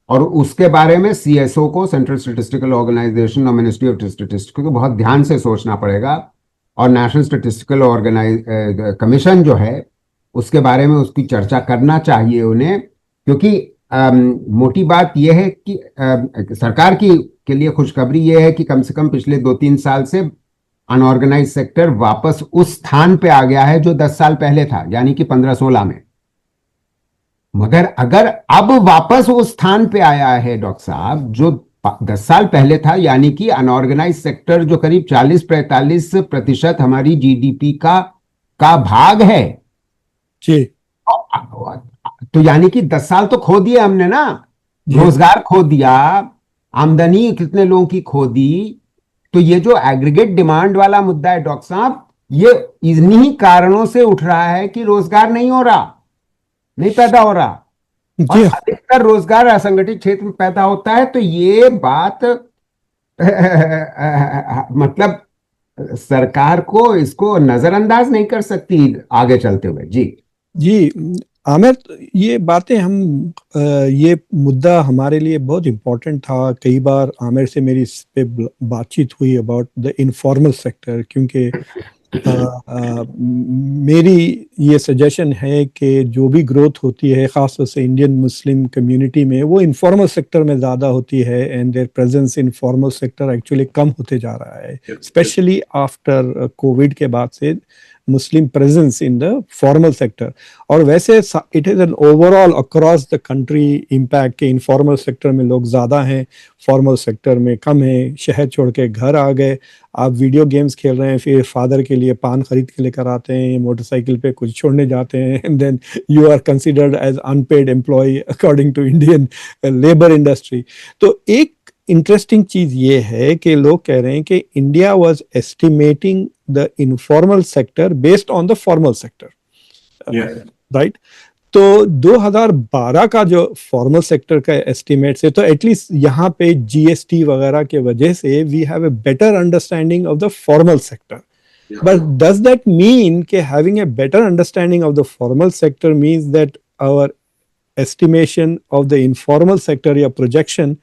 और उसके बारे में सीएसओ को, सेंट्रल स्टैटिस्टिकल ऑर्गेनाइजेशन और मिनिस्ट्री ऑफ स्टैटिस्टिक्स को बहुत ध्यान से सोचना पड़ेगा। और नेशनल स्टैटिस्टिकल कमीशन जो है, उसके बारे में उसकी चर्चा करना चाहिए उन्हें। क्योंकि मोटी बात यह है कि सरकार की के लिए खुशखबरी यह है कि कम से कम पिछले 2-3 साल से अनऑर्गेनाइज सेक्टर वापस उस स्थान पे आ गया है जो 10 साल पहले था, यानी कि 15-16 में। मगर अगर अब वापस उस स्थान पे आया है डॉक्टर साहब, जो 10 साल पहले था, यानी कि अनऑर्गेनाइज सेक्टर जो करीब 40-45% हमारी जीडीपी का भाग है, जी तो यानी कि 10 साल तो खो दिए हमने ना। जी रोजगार खो दिया, आमदनी कितने लोगों की खो दी। तो ये जो एग्रीगेट डिमांड वाला मुद्दा है डॉक्टर साहब, ये इन्हीं कारणों से उठ रहा है कि रोजगार नहीं हो रहा, नहीं पैदा हो रहा। और जी अधिकतर रोजगार असंगठित क्षेत्र में पैदा होता है। तो ये बात मतलब सरकार को इसको नजरअंदाज नहीं कर सकती आगे चलते हुए। जी। जी आमिर ये बातें हम ये मुद्दा हमारे लिए बहुत इम्पोर्टेंट था कई बार आमिर से मेरी इस पे बातचीत हुई अबाउट द इनफॉर्मल सेक्टर क्योंकि मेरी ये सजेशन है कि जो भी ग्रोथ होती है ख़ासतौर से इंडियन मुस्लिम कम्युनिटी में वो इनफॉर्मल सेक्टर में ज़्यादा होती है and their presence in formal sector actually कम होते जा रहा है स्पेशली आफ्टर कोविड के बाद से Muslim presence in the formal sector और वैसे it is an overall across the country impact के इनफॉर्मल सेक्टर में लोग ज़्यादा हैं फॉर्मल सेक्टर में कम है शहर छोड़ के घर आ गए आप वीडियो गेम्स खेल रहे हैं फिर फादर के लिए पान खरीद के लेकर आते हैं मोटरसाइकिल पे कुछ छोड़ने जाते हैं and then you are considered as unpaid employ according to Indian labour industry तो एक इंटरेस्टिंग चीज ये है कि लोग कह रहे हैं कि India was estimating the informal sector based on the formal sector yes right तो 2012 का जो फॉर्मल सेक्टर का एस्टिमेट है तो एटलीस्ट यहाँ पे जीएसटी वगैरह के वजह से we have a better understanding of the formal sector but does that mean कि having a better understanding of the formal sector means that our estimation of the informal sector या projection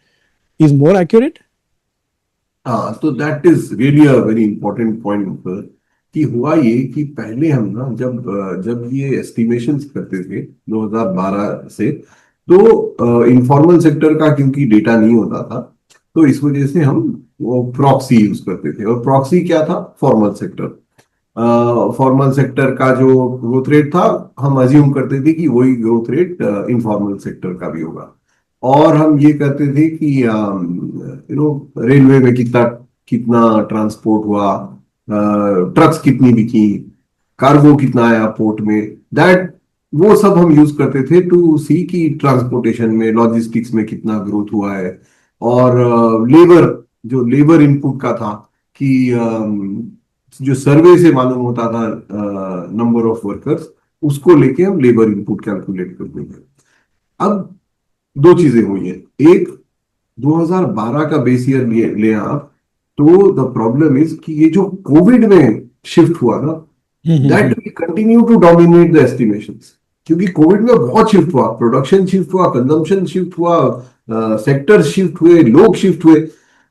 is more accurate? हाँ तो that is really a very important point कि हुआ ये कि पहले हम ना जब ये एस्टिमेशंस करते थे 2012 से तो इनफॉर्मल सेक्टर का क्योंकि डेटा नहीं होता था तो इस वजह से हम वो प्रॉक्सी यूज करते थे और प्रॉक्सी क्या था फॉर्मल सेक्टर फॉर्मल सेक्टर का जो ग्रोथ रेट था हम अज्यूम करते थे कि वही ग्रोथ रेट इनफॉर्मल सेक्टर का भी होगा और हम ये करते थे कि रेलवे में कितना कितना ट्रांसपोर्ट हुआ ट्रक्स कितनी बिकी कार्गो कितना आया पोर्ट में दैट वो सब हम यूज करते थे टू सी कि ट्रांसपोर्टेशन में लॉजिस्टिक्स में कितना ग्रोथ हुआ है और लेबर जो लेबर इनपुट का था कि जो सर्वे से मालूम होता था नंबर ऑफ वर्कर्स उसको लेके हम लेबर इनपुट कैलकुलेट करते थे अब दो चीजें हुई हैं। एक, 2012 का बेस ईयर ले आप, तो द प्रॉब्लम इज कि ये जो कोविड में शिफ्ट हुआ ना, that will continue to dominate the estimations. क्योंकि कोविड में बहुत शिफ्ट हुआ, प्रोडक्शन शिफ्ट हुआ, कंजम्पशन शिफ्ट हुआ, सेक्टर शिफ्ट हुए, लोग शिफ्ट हुए।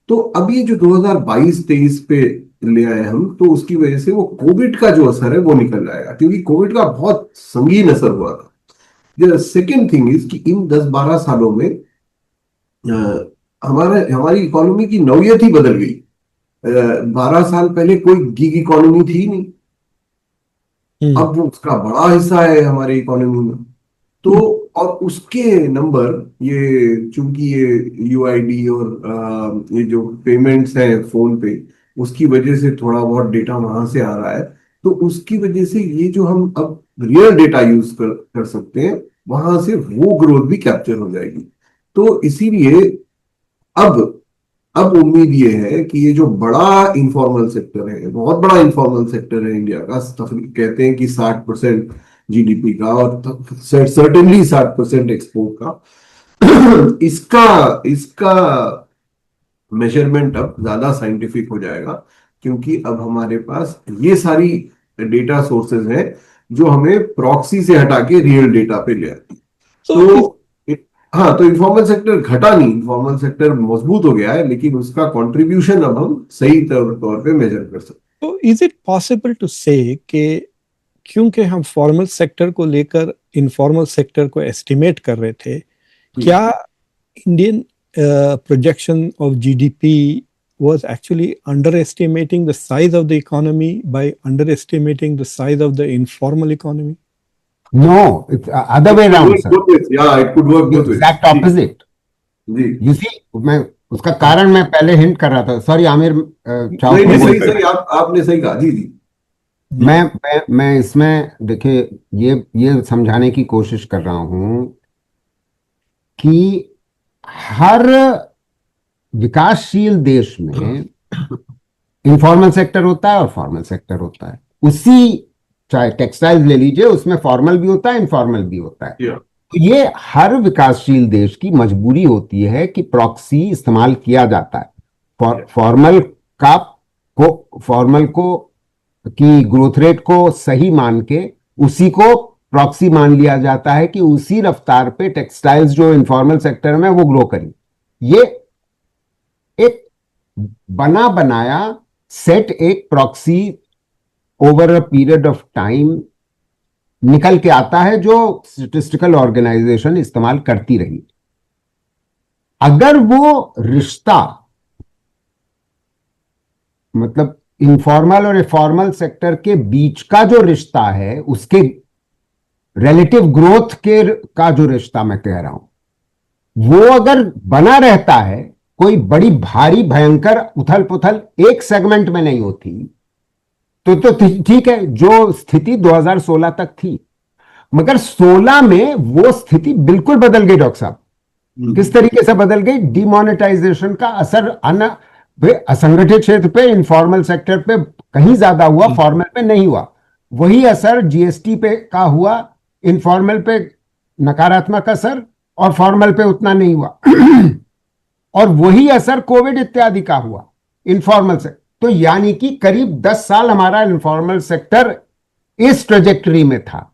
तो अब ये जो 2022-23 पे ले आए हम, तो उसकी वजह से वो कोविड का जो असर है वो निकल जाएगा, क्योंकि कोविड का बहुत संगीन असर हुआ था। सेकेंड थिंग इज कि इन 10-12 सालों में हमारी इकोनॉमी की नौयत ही बदल गई। 12 साल पहले कोई गिग इकोनॉमी थी नहीं, अब वो उसका बड़ा हिस्सा है हमारी इकोनॉमी में। तो और उसके नंबर, ये चूंकि ये यूआईडी और ये जो पेमेंट्स हैं फोन पे, उसकी वजह से थोड़ा बहुत डेटा वहां से आ रहा है। तो उसकी वजह से ये जो हम अब रियल डेटा यूज कर सकते हैं, वहां से वो ग्रोथ भी कैप्चर हो जाएगी। तो इसीलिए अब अब उम्मीद ये है कि ये जो बड़ा इंफॉर्मल सेक्टर है, बहुत बड़ा इंफॉर्मल सेक्टर है इंडिया का, कहते हैं कि 60% जीडीपी का, और सर्टेनली 60% एक्सपोर्ट का, इसका इसका मेजरमेंट अब ज्यादा साइंटिफिक हो जाएगा, क्योंकि अब हमारे पास ये सारी डेटा सोर्सेज हैं जो हमें प्रॉक्सी से हटा के रियल डेटा पे ले आती। तो हाँ, तो इन्फॉर्मल सेक्टर घटा नहीं, इन्फॉर्मल सेक्टर मजबूत हो गया है, लेकिन उसका कंट्रीब्यूशन अब हम सही तौर पे मेजर कर सकते हैं। तो इज इट पॉसिबल टू से कि क्योंकि हम फॉर्मल सेक्टर को लेकर इनफॉर्मल सेक्टर को एस्टिमेट कर रहे थे, क्या Indian projection of GDP was actually underestimating the size of the economy by underestimating the size of the informal economy? No, it's other way around, sir. Yeah, it could work both ways. Exact opposite. जी। You see, मैं उसका कारण मैं पहले hint कर रहा था। Sorry Aamir, नहीं, सही, आपने सही कहा। जी जी। मैं इसमें देखिए ये समझाने की कोशिश कर रहा हूं कि हर विकासशील देश में इनफॉर्मल सेक्टर होता है और फॉर्मल सेक्टर होता है। उसी, चाहे टेक्सटाइल्स ले लीजिए, उसमें फॉर्मल भी होता है, इनफॉर्मल भी होता है। तो ये हर विकासशील देश की मजबूरी होती है कि प्रॉक्सी इस्तेमाल किया जाता है। फॉर्मल को की ग्रोथ रेट को सही मान के उसी को प्रॉक्सी मान लिया जाता है कि उसी रफ्तार पे टेक्सटाइल्स जो इनफॉर्मल सेक्टर में वो ग्रो करें। ये एक बना बनाया सेट, एक proxy over a period of time निकल के आता है जो स्टैटिस्टिकल ऑर्गेनाइजेशन इस्तेमाल करती रही। अगर वो रिश्ता, मतलब इनफॉर्मल और फॉर्मल सेक्टर के बीच का जो रिश्ता है, उसके रिलेटिव ग्रोथ के का जो रिश्ता मैं कह रहा हूं, वो अगर बना रहता है, कोई बड़ी भारी भयंकर उथल पुथल एक सेगमेंट में नहीं होती, तो ठीक है, जो स्थिति 2016 तक थी। मगर 16 में वो स्थिति बिल्कुल बदल गई डॉक्टर साहब। किस तरीके से बदल गई? डिमोनेटाइजेशन का असर असंगठित क्षेत्र पे, इनफॉर्मल सेक्टर पे कहीं ज्यादा हुआ, फॉर्मल पे नहीं हुआ। वही असर जीएसटी पे का हुआ, इनफॉर्मल पे नकारात्मक असर और फॉर्मल पे उतना नहीं हुआ। और वही असर कोविड इत्यादि का हुआ इनफॉर्मल से। तो यानी कि करीब 10 साल हमारा इनफॉर्मल सेक्टर इस ट्रेजेक्टरी में था।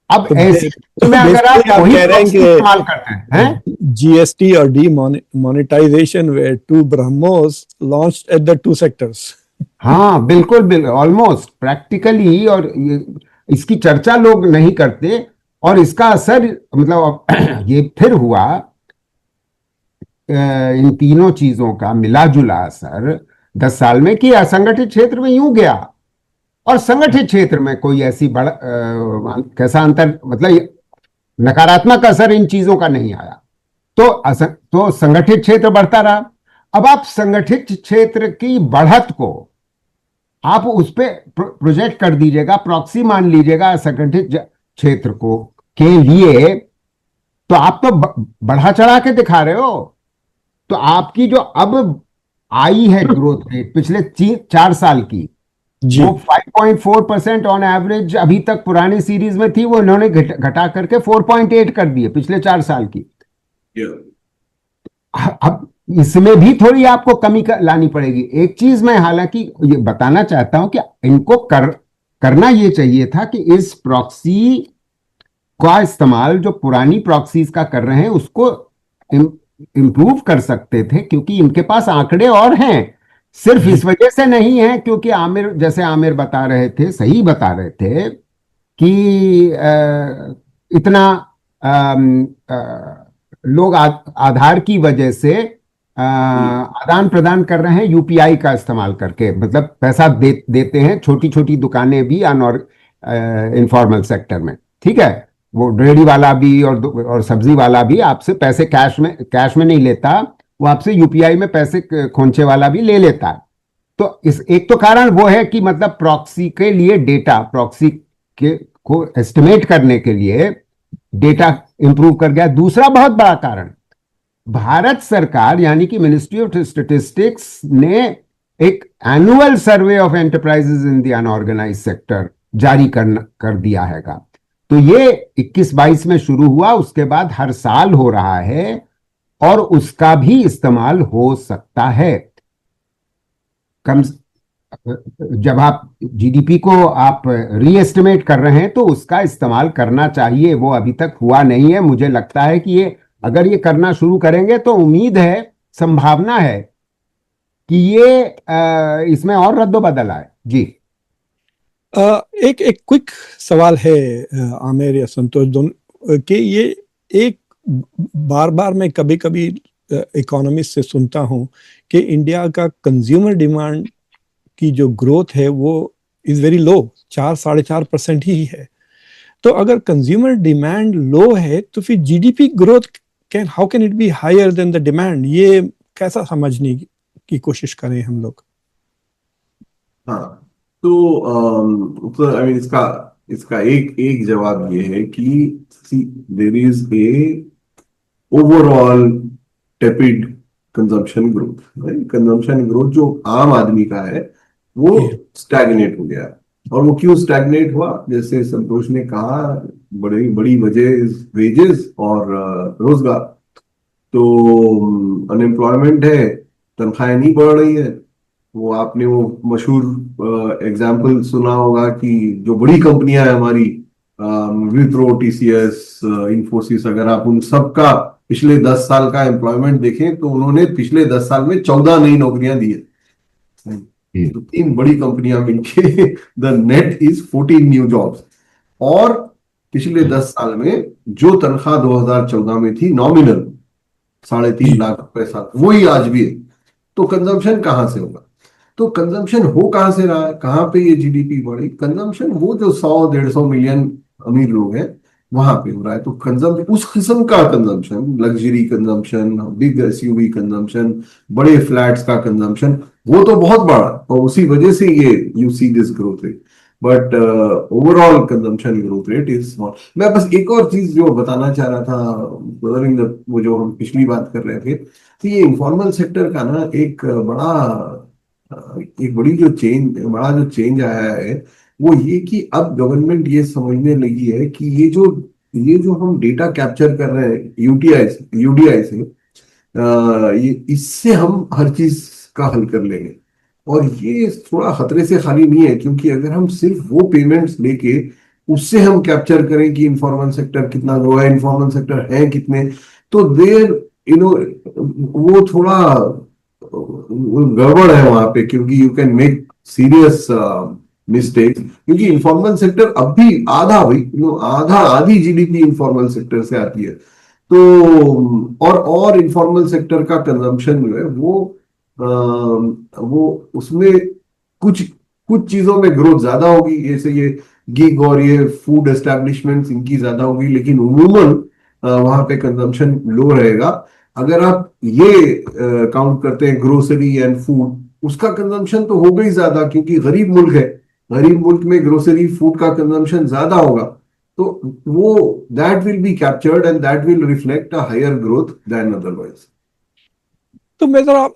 अब ऐसे में अगर आप वही इस्तेमाल करते हैं, जीएसटी और demonetisation were two BrahMos launched at the two sectors. हाँ बिल्कुल ऑलमोस्ट प्रैक्टिकली, और इसकी चर्चा लोग नहीं करते। और इसका असर, मतलब ये फिर हुआ, इन तीनों चीजों का मिला जुला असर 10 साल में, कि असंगठित क्षेत्र में यूं गया और संगठित क्षेत्र में कोई ऐसी बड़ा कैसा अंतर, मतलब नकारात्मक असर इन चीजों का नहीं आया। तो संगठित क्षेत्र बढ़ता रहा। अब आप संगठित क्षेत्र की बढ़त को आप उस पे प्रोजेक्ट कर दीजिएगा, प्रॉक्सी मान लीजिएगा असंगठित क्षेत्र को के लिए, तो आप तो बढ़ा चढ़ा के दिखा रहे हो। तो आपकी जो अब आई है ग्रोथ रेट पिछले 4 साल की, वो 5.4% ऑन एवरेज अभी तक पुरानी सीरीज में थी, वो इन्होंने घटा करके 4.8 कर दिए पिछले 4 साल की। अब इसमें भी थोड़ी आपको कमी लानी पड़ेगी। एक चीज मैं हालांकि ये बताना चाहता हूं कि इनको करना ये चाहिए था कि इस प्रॉक्सी का इस्तेमाल जो पुरानी प्रॉक्सीज का कर रहे हैं उसको इम्प्रूव कर सकते थे, क्योंकि इनके पास आंकड़े और हैं। सिर्फ इस वजह से नहीं है क्योंकि आमिर, जैसे आमिर बता रहे थे, सही बता रहे थे कि इतना लोग आधार की वजह से आदान प्रदान कर रहे हैं यूपीआई का इस्तेमाल करके, मतलब पैसा देते हैं छोटी छोटी दुकानें भी इनफॉर्मल सेक्टर में। ठीक है, वो रेडी वाला भी और सब्जी वाला भी आपसे पैसे कैश में नहीं लेता, वो आपसे यूपीआई में पैसे खोंचे वाला भी ले लेता है। तो इस एक तो कारण वो है कि मतलब प्रॉक्सी के लिए डेटा, प्रॉक्सी के को एस्टिमेट करने के लिए डेटा इंप्रूव कर गया। दूसरा बहुत बड़ा कारण, भारत सरकार यानी कि मिनिस्ट्री ऑफ स्टैटिस्टिक्स ने एक annual survey of enterprises in the unorganised sector जारी कर दिया हैगा। तो ये 21-22 में शुरू हुआ, उसके बाद हर साल हो रहा है और उसका भी इस्तेमाल हो सकता है। कम जब आप जीडीपी को आप रीएस्टिमेट कर रहे हैं तो उसका इस्तेमाल करना चाहिए। वो अभी तक हुआ नहीं है। मुझे लगता है कि ये अगर ये करना शुरू करेंगे तो उम्मीद है, संभावना है कि ये इसमें और रद्दोबदल आए। जी एक एक क्विक सवाल है आमिर या संतोष दोनों कि ये एक बार बार मैं कभी कभी इकोनॉमिस्ट से सुनता हूँ कि इंडिया का कंज्यूमर डिमांड की जो ग्रोथ है वो इज वेरी लो, 4-4.5% ही है। तो अगर कंज्यूमर डिमांड लो है तो फिर GDP growth how can it be higher than the demand? ये कैसा समझने की कोशिश करें हम लोग? हाँ, तो आई मीन इसका इसका एक एक जवाब ये है कि there is a overall tepid consumption growth. Consumption growth जो आम आदमी का है वो स्टैग्नेट हो गया। और वो क्यों स्टैग्नेट हुआ? जैसे संतोष ने कहा, बड़ी बड़ी वजह वेजेस और रोजगार। तो अनएम्प्लॉयमेंट है, तनख्वाहें नहीं बढ़ रही है। वो आपने वो मशहूर एग्जाम्पल सुना होगा कि जो बड़ी कंपनियां हैं हमारी, विप्रो, टीसीएस, इंफोसिस, अगर आप उन सब का पिछले 10 साल का एम्प्लॉयमेंट देखें तो उन्होंने पिछले 10 साल में 14 नई नौकरियां दी है। तो 3 बड़ी कंपनियां मिलके the net is 14 new jobs. और पिछले 10 साल में जो तनख्वाह 2014 में थी नॉमिनल 3.5 लाख रुपए साल, वही आज भी है। तो कंजम्पशन कहां से होगा? तो कंजम्पशन हो कहां से रहा है? कहां पे ये जीडीपी बढ़ी? कंजम्पशन वो जो 100-150 मिलियन अमीर लोग हैं वहां पे हो रहा है। तो कंजम्पशन, उस किस्म का consumption, luxury consumption, big SUV consumption, बड़े फ्लैट्स का कंजम्पशन, वो तो बहुत बड़ा, और उसी वजह से ये you see this growth rate. But overall consumption growth rate is small. मैं बस एक और चीज जो बताना चाह रहा था, वो जो हम पिछली बात कर रहे थे, तो ये इनफॉर्मल सेक्टर का ना एक बड़ा जो चेंज आया है वो ये कि अब गवर्नमेंट ये समझने लगी है कि ये जो हम डेटा कैप्चर कर रहे हैं यूडीआई से, ये इससे हम हर चीज का हल कर लेंगे। और ये थोड़ा खतरे से खाली नहीं है, क्योंकि अगर हम सिर्फ वो पेमेंट्स लेके उससे हम कैप्चर करें कि इनफॉर्मल सेक्टर कितना ग्रो है, इनफॉर्मल सेक्टर है कितने, तो देर वो थोड़ा गड़बड़ है वहां पे, क्योंकि you can make serious mistake. क्योंकि इनफॉर्मल सेक्टर अब भी आधी जीडीपी इनफॉर्मल सेक्टर से आती है। तो और इनफॉर्मल सेक्टर का कंजम्पशन जो है वो उसमें कुछ कुछ चीजों में ग्रोथ ज्यादा होगी, जैसे ये गिग और ये फूड एस्टेब्लिशमेंट्स, इनकी ज्यादा होगी, लेकिन उमूमन वहां पे कंजम्पशन लो रहेगा। अगर आप ये काउंट करते हैं ग्रोसरी एंड फूड, उसका कंजम्पशन तो होगा ही ज्यादा, क्योंकि गरीब मुल्क है। गरीब मुल्क में ग्रोसरी फूड का कंजम्पशन ज्यादा होगा। तो वो that will be captured and that will reflect a higher growth than otherwise. तो मैं जरा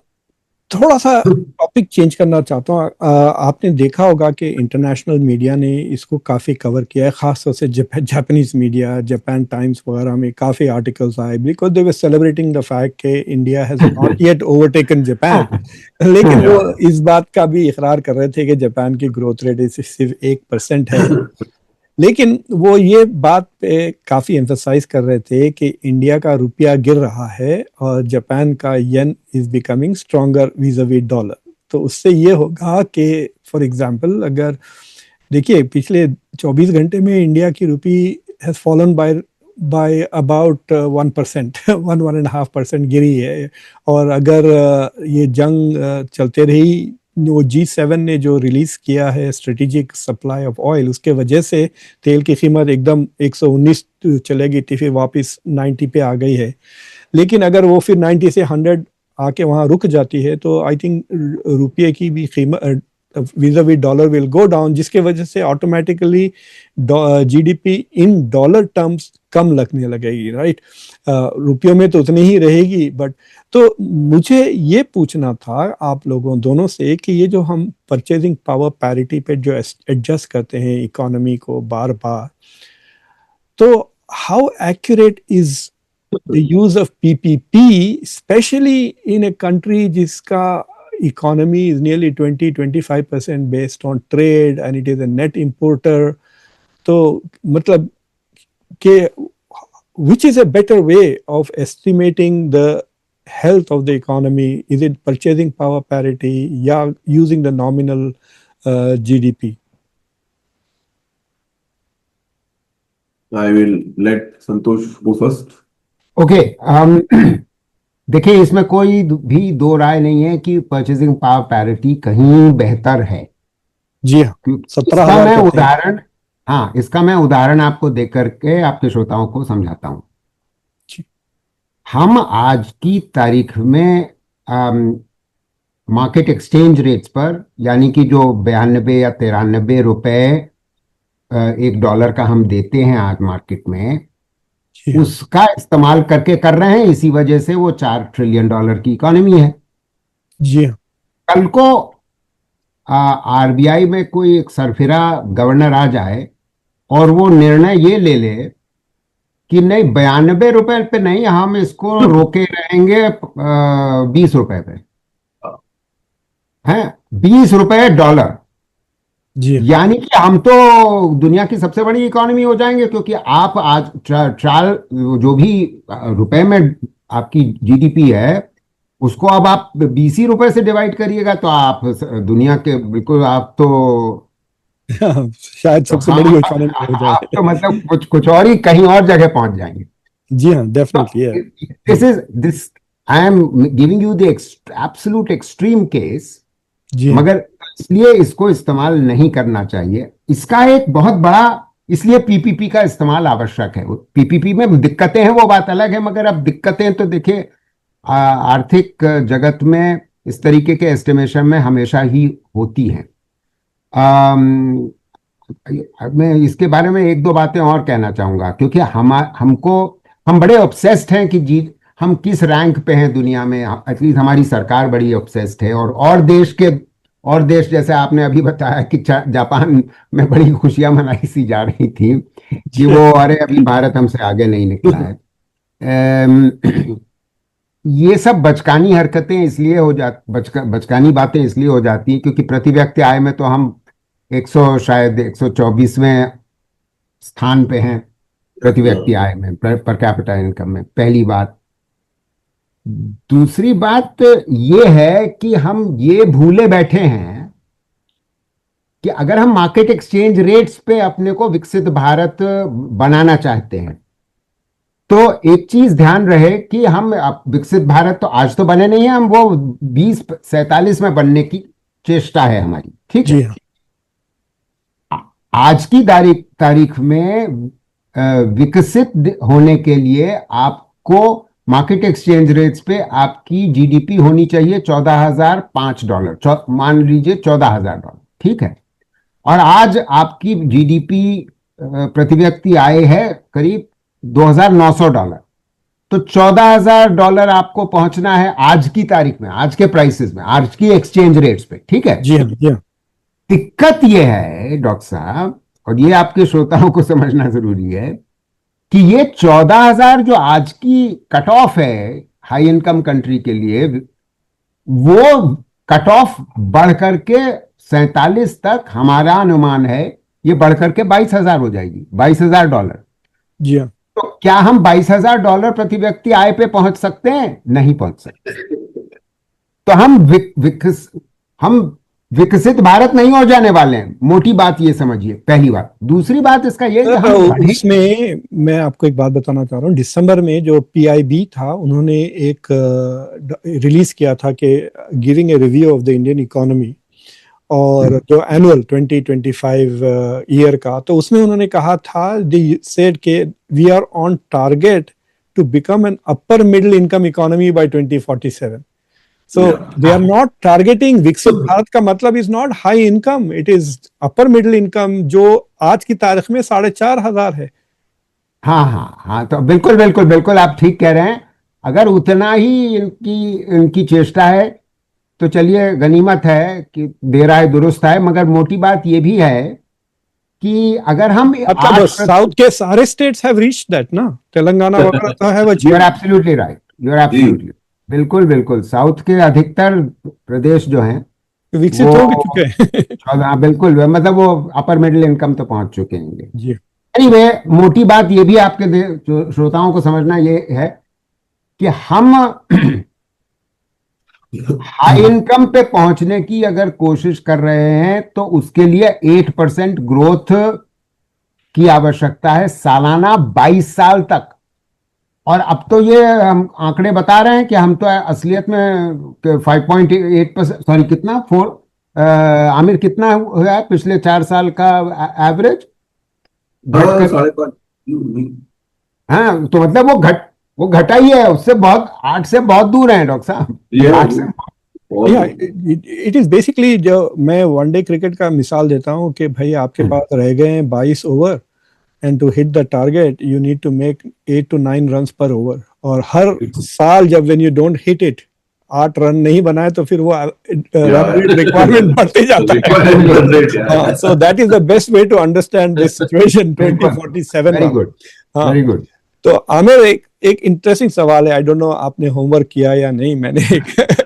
थोड़ा सा टॉपिक चेंज करना चाहता हूँ। आपने देखा होगा कि इंटरनेशनल मीडिया ने इसको काफ़ी कवर किया है, खास तौर से जापानीज मीडिया, जापान टाइम्स वगैरह में काफ़ी आर्टिकल्स आए, because they were celebrating the fact कि India has not yet overtaken Japan. लेकिन वो इस बात का भी इकरार कर रहे थे कि जापान की ग्रोथ रेट सिर्फ 1% है। लेकिन वो ये बात पे काफी एम्फसाइज कर रहे थे कि इंडिया का रुपया गिर रहा है और जापान का yen is becoming stronger vis-a-vis dollar. तो उससे ये होगा कि फॉर एग्जांपल अगर देखिए पिछले 24 घंटे में इंडिया की रुपी हैज फॉलन बाय अबाउट 1%, 1.5% गिरी है। और अगर ये जंग चलते रही, वो G7 ने जो रिलीज किया है स्ट्रेटेजिक सप्लाई ऑफ ऑयल, उसके वजह से तेल की कीमत एकदम 119 चलेगी थी, फिर वापस 90 पे आ गई है। लेकिन अगर वो फिर 90 से 100 आके वहां रुक जाती है तो आई थिंक रुपये की भी कीमत vis-a-vis dollar will go down, जिसके वजह से automatically GDP in dollar terms कम लगने लगेगी, राइट। रुपयों में तो उतनी ही रहेगी, बट तो मुझे ये पूछना था आप लोगों दोनों से कि ये जो हम परचेजिंग पावर पैरिटी पे जो एडजस्ट करते हैं इकोनॉमी को बार बार, तो how accurate is the use of PPP, especially in a country जिसका economy is nearly 20-25% based on trade and it is a net importer। तो मतलब कि which is a better way of estimating the health of the economy? Is it purchasing power parity या using the nominal GDP? I will let Santosh go first. Okay, देखिए इसमें कोई भी दो राय नहीं है कि परचेजिंग पावर पैरिटी कहीं बेहतर है। जी हाँ, क्योंकि 17,000 मैं कहते हैं। उदाहरण, हाँ इसका मैं उदाहरण आपको देकर करके आपके श्रोताओं को समझाता हूं। जी। हम आज की तारीख में मार्केट एक्सचेंज रेट्स पर, यानी कि जो 92 या 93 रुपए एक डॉलर का हम देते हैं आज मार्केट में, जी हाँ, उसका इस्तेमाल करके कर रहे हैं। इसी वजह से वो $4 ट्रिलियन की इकोनॉमी है। जी हाँ, कल को आरबीआई में कोई एक सरफिरा गवर्नर आ जाए और वो निर्णय ये ले ले कि नहीं 92 रुपए पे नहीं, हम इसको रोके रहेंगे 20 रुपए पे, हैं 20 रुपए डॉलर, जी हाँ, यानी कि हम तो दुनिया की सबसे बड़ी इकोनॉमी हो जाएंगे। क्योंकि आप आज ट्राल जो भी रुपए में आपकी जीडीपी है, उसको अब आप 20 ही रुपए से डिवाइड करिएगा तो आप दुनिया के बिल्कुल, आप तो शायद सबसे हाँ, बड़ी इकोनॉमी हो आप जाए। तो मतलब कुछ और ही कहीं और जगह पहुंच जाएंगे। जी हाँ, डेफिनेटली है। This I am giving you the absolute extreme case, जी हाँ, मगर इसलिए इसको इस्तेमाल नहीं करना चाहिए। इसका एक बहुत बड़ा, इसलिए पीपीपी का इस्तेमाल आवश्यक है। पीपीपी में दिक्कतें हैं वो बात अलग है, मगर अब दिक्कतें तो देखिए आर्थिक जगत में इस तरीके के एस्टिमेशन में हमेशा ही होती हैं। मैं इसके बारे में एक दो बातें और कहना चाहूंगा, क्योंकि हम बड़े ऑब्सेस्ड हैं कि जी हम किस रैंक पे हैं दुनिया में। एटलीस्ट हमारी सरकार बड़ी ऑब्सेस्ड है, और देश जैसे आपने अभी बताया कि जापान में बड़ी खुशियां मनाई सी जा रही थी कि वो अरे अभी भारत हमसे आगे नहीं निकला है। ये सब बचकानी हरकतें इसलिए हो बचकानी बातें इसलिए हो जाती हैं क्योंकि प्रति व्यक्ति आय में तो हम 124वें स्थान पे हैं प्रति व्यक्ति आय में, पर कैपिटा इनकम में, पहली बात। दूसरी बात ये है कि हम ये भूले बैठे हैं कि अगर हम मार्केट एक्सचेंज रेट्स पे अपने को विकसित भारत बनाना चाहते हैं तो एक चीज ध्यान रहे कि हम विकसित भारत तो आज तो बने नहीं है, हम वो 2047 में बनने की चेष्टा है हमारी, ठीक है। आज की तारीख में विकसित होने के लिए आपको मार्केट एक्सचेंज रेट्स पे आपकी जीडीपी होनी चाहिए $14,005, मान लीजिए $14,000, ठीक है। और आज आपकी जीडीपी प्रति व्यक्ति आय है करीब $2,900। तो $14,000 आपको पहुंचना है आज की तारीख में, आज के प्राइसेस में, आज की एक्सचेंज रेट्स पे, ठीक है। जी हाँ, जी हाँ। दिक्कत यह है डॉक्टर साहब, और ये आपके श्रोताओं को समझना जरूरी है, कि ये 14,000 जो आज की कट ऑफ है हाई इनकम कंट्री के लिए, वो कट ऑफ बढ़ करके 47 तक, हमारा अनुमान है ये बढ़ करके 22,000 हो जाएगी, $22,000। जी हाँ। तो क्या हम $22,000 प्रति व्यक्ति आय पे पहुंच सकते हैं? नहीं पहुंच सकते। तो हम विकसित भारत नहीं हो जाने वाले हैं, मोटी बात ये समझिए, पहली बात। दूसरी बात इसका ये कि हम इसमें मैं आपको एक बात बताना चाह रहा हूँ। दिसंबर में जो PIB था, उन्होंने एक रिलीज किया था कि giving a review of the Indian economy, और जो एनुअल 2025 ईयर का, तो उसमें उन्होंने कहा था, दे सेड के we are on target to become an upper middle income economy by 2047। So they are not targeting विकसित भारत का मतलब is not high income, it is upper middle income, जो आज की तारीख में 4,500 है। हाँ हाँ हाँ, तो बिल्कुल बिल्कुल बिल्कुल आप ठीक कह रहे हैं। अगर उतना ही इनकी चेष्टा है तो चलिए, गनीमत है कि देर आए दुरुस्त है। मगर मोटी बात ये भी है कि अगर हम मतलब साउथ के सारे स्टेट्स हैव रीच्ड दैट ना, तेलंगाना वगैरह तो have achieved. You are absolutely right, you are absolutely, बिल्कुल बिल्कुल। साउथ के अधिकतर प्रदेश जो हैं विकसित हो चुके हैं। हाँ बिल्कुल, मतलब वो अपर मिडिल इनकम तो पहुंच चुके हैं जी। एनीवे, मोटी बात ये भी आपके जो श्रोताओं को समझना ये है कि हम हाई इनकम पे पहुंचने की अगर कोशिश कर रहे हैं तो उसके लिए 8% ग्रोथ की आवश्यकता है सालाना 22 साल तक। और अब तो ये हम आंकड़े बता रहे हैं कि हम तो असलियत में 5.8%, सॉरी कितना, 4, आमिर कितना हुआ है पिछले 4 साल का एवरेज? हाँ, तो मतलब वो घटा ही है, उससे बहुत 8 से बहुत दूर है डॉक्टर साहब, 8 से। इट इज बेसिकली, जो मैं वनडे क्रिकेट का मिसाल देता हूँ कि भाई आपके पास रह गए हैं 22 over, and to hit the target you need to make 8 to 9 run पर ओवर, और हर साल जब when you don't hit it, 8 run नहीं बनाए तो फिर वो रिक्वायरमेंट बढ़ते जाता है। So that is the best way to understand this situation 2047। Very good, very good. तो आमिर, एक इंटरेस्टिंग सवाल है, आई डोंट नो आपने होमवर्क किया या नहीं, मैंने एक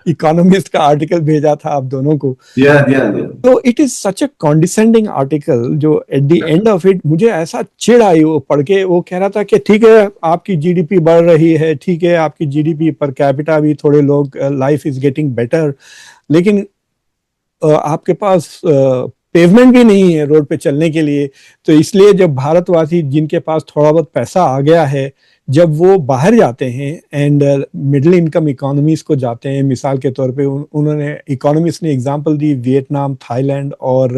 इकोनॉमिस्ट का आर्टिकल भेजा था आप दोनों को। तो it is such a condescending article, जो at the end of it मुझे ऐसा चिढ़ आई वो पढ़ के। वो कह रहा था कि ठीक है आपकी जीडीपी बढ़ रही है, ठीक है आपकी जीडीपी पर कैपिटा भी थोड़े लोग, लाइफ इज गेटिंग बेटर, लेकिन आपके पास पेवमेंट भी नहीं है रोड पे चलने के लिए। तो इसलिए जब भारतवासी जिनके पास थोड़ा बहुत पैसा आ गया है, जब वो बाहर जाते हैं एंड मिडिल इनकम इकोनॉमीज को जाते हैं, मिसाल के तौर पे उन्होंने इकोनॉमिस्ट ने एग्जांपल दी वियतनाम, थाईलैंड और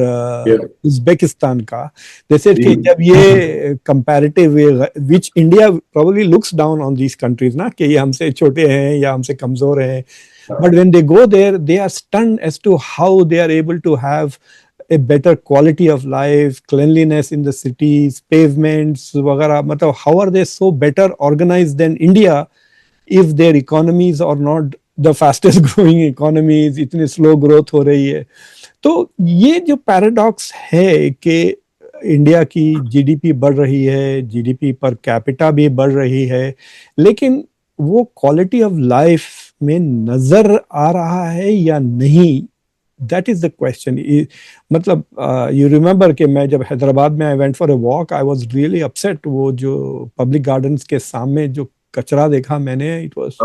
उज्बेकिस्तान का। जैसे कि जब ये comparative, which India probably looks down on these countries ना, कि ये हमसे छोटे हैं या हमसे कमजोर हैं, but when they go there they are stunned as to how they are able to have a better quality of life, cleanliness in the cities, pavements वगैरह। मतलब how are they so better organized than India if their economies are not the fastest growing economies, इतनी slow growth हो रही है। तो ये जो paradox है कि इंडिया की जीडीपी बढ़ रही है, जीडीपी पर कैपिटा भी बढ़ रही है, लेकिन वो क्वालिटी ऑफ लाइफ में नजर आ रहा है या नहीं, दैट इज द क्वेश्चन। मतलब यू रिमेंबर कि मैं जब हैदराबाद में I went for a walk, I was really upset. वो जो पब्लिक गार्डन्स के सामने जो कचरा देखा मैंने, it was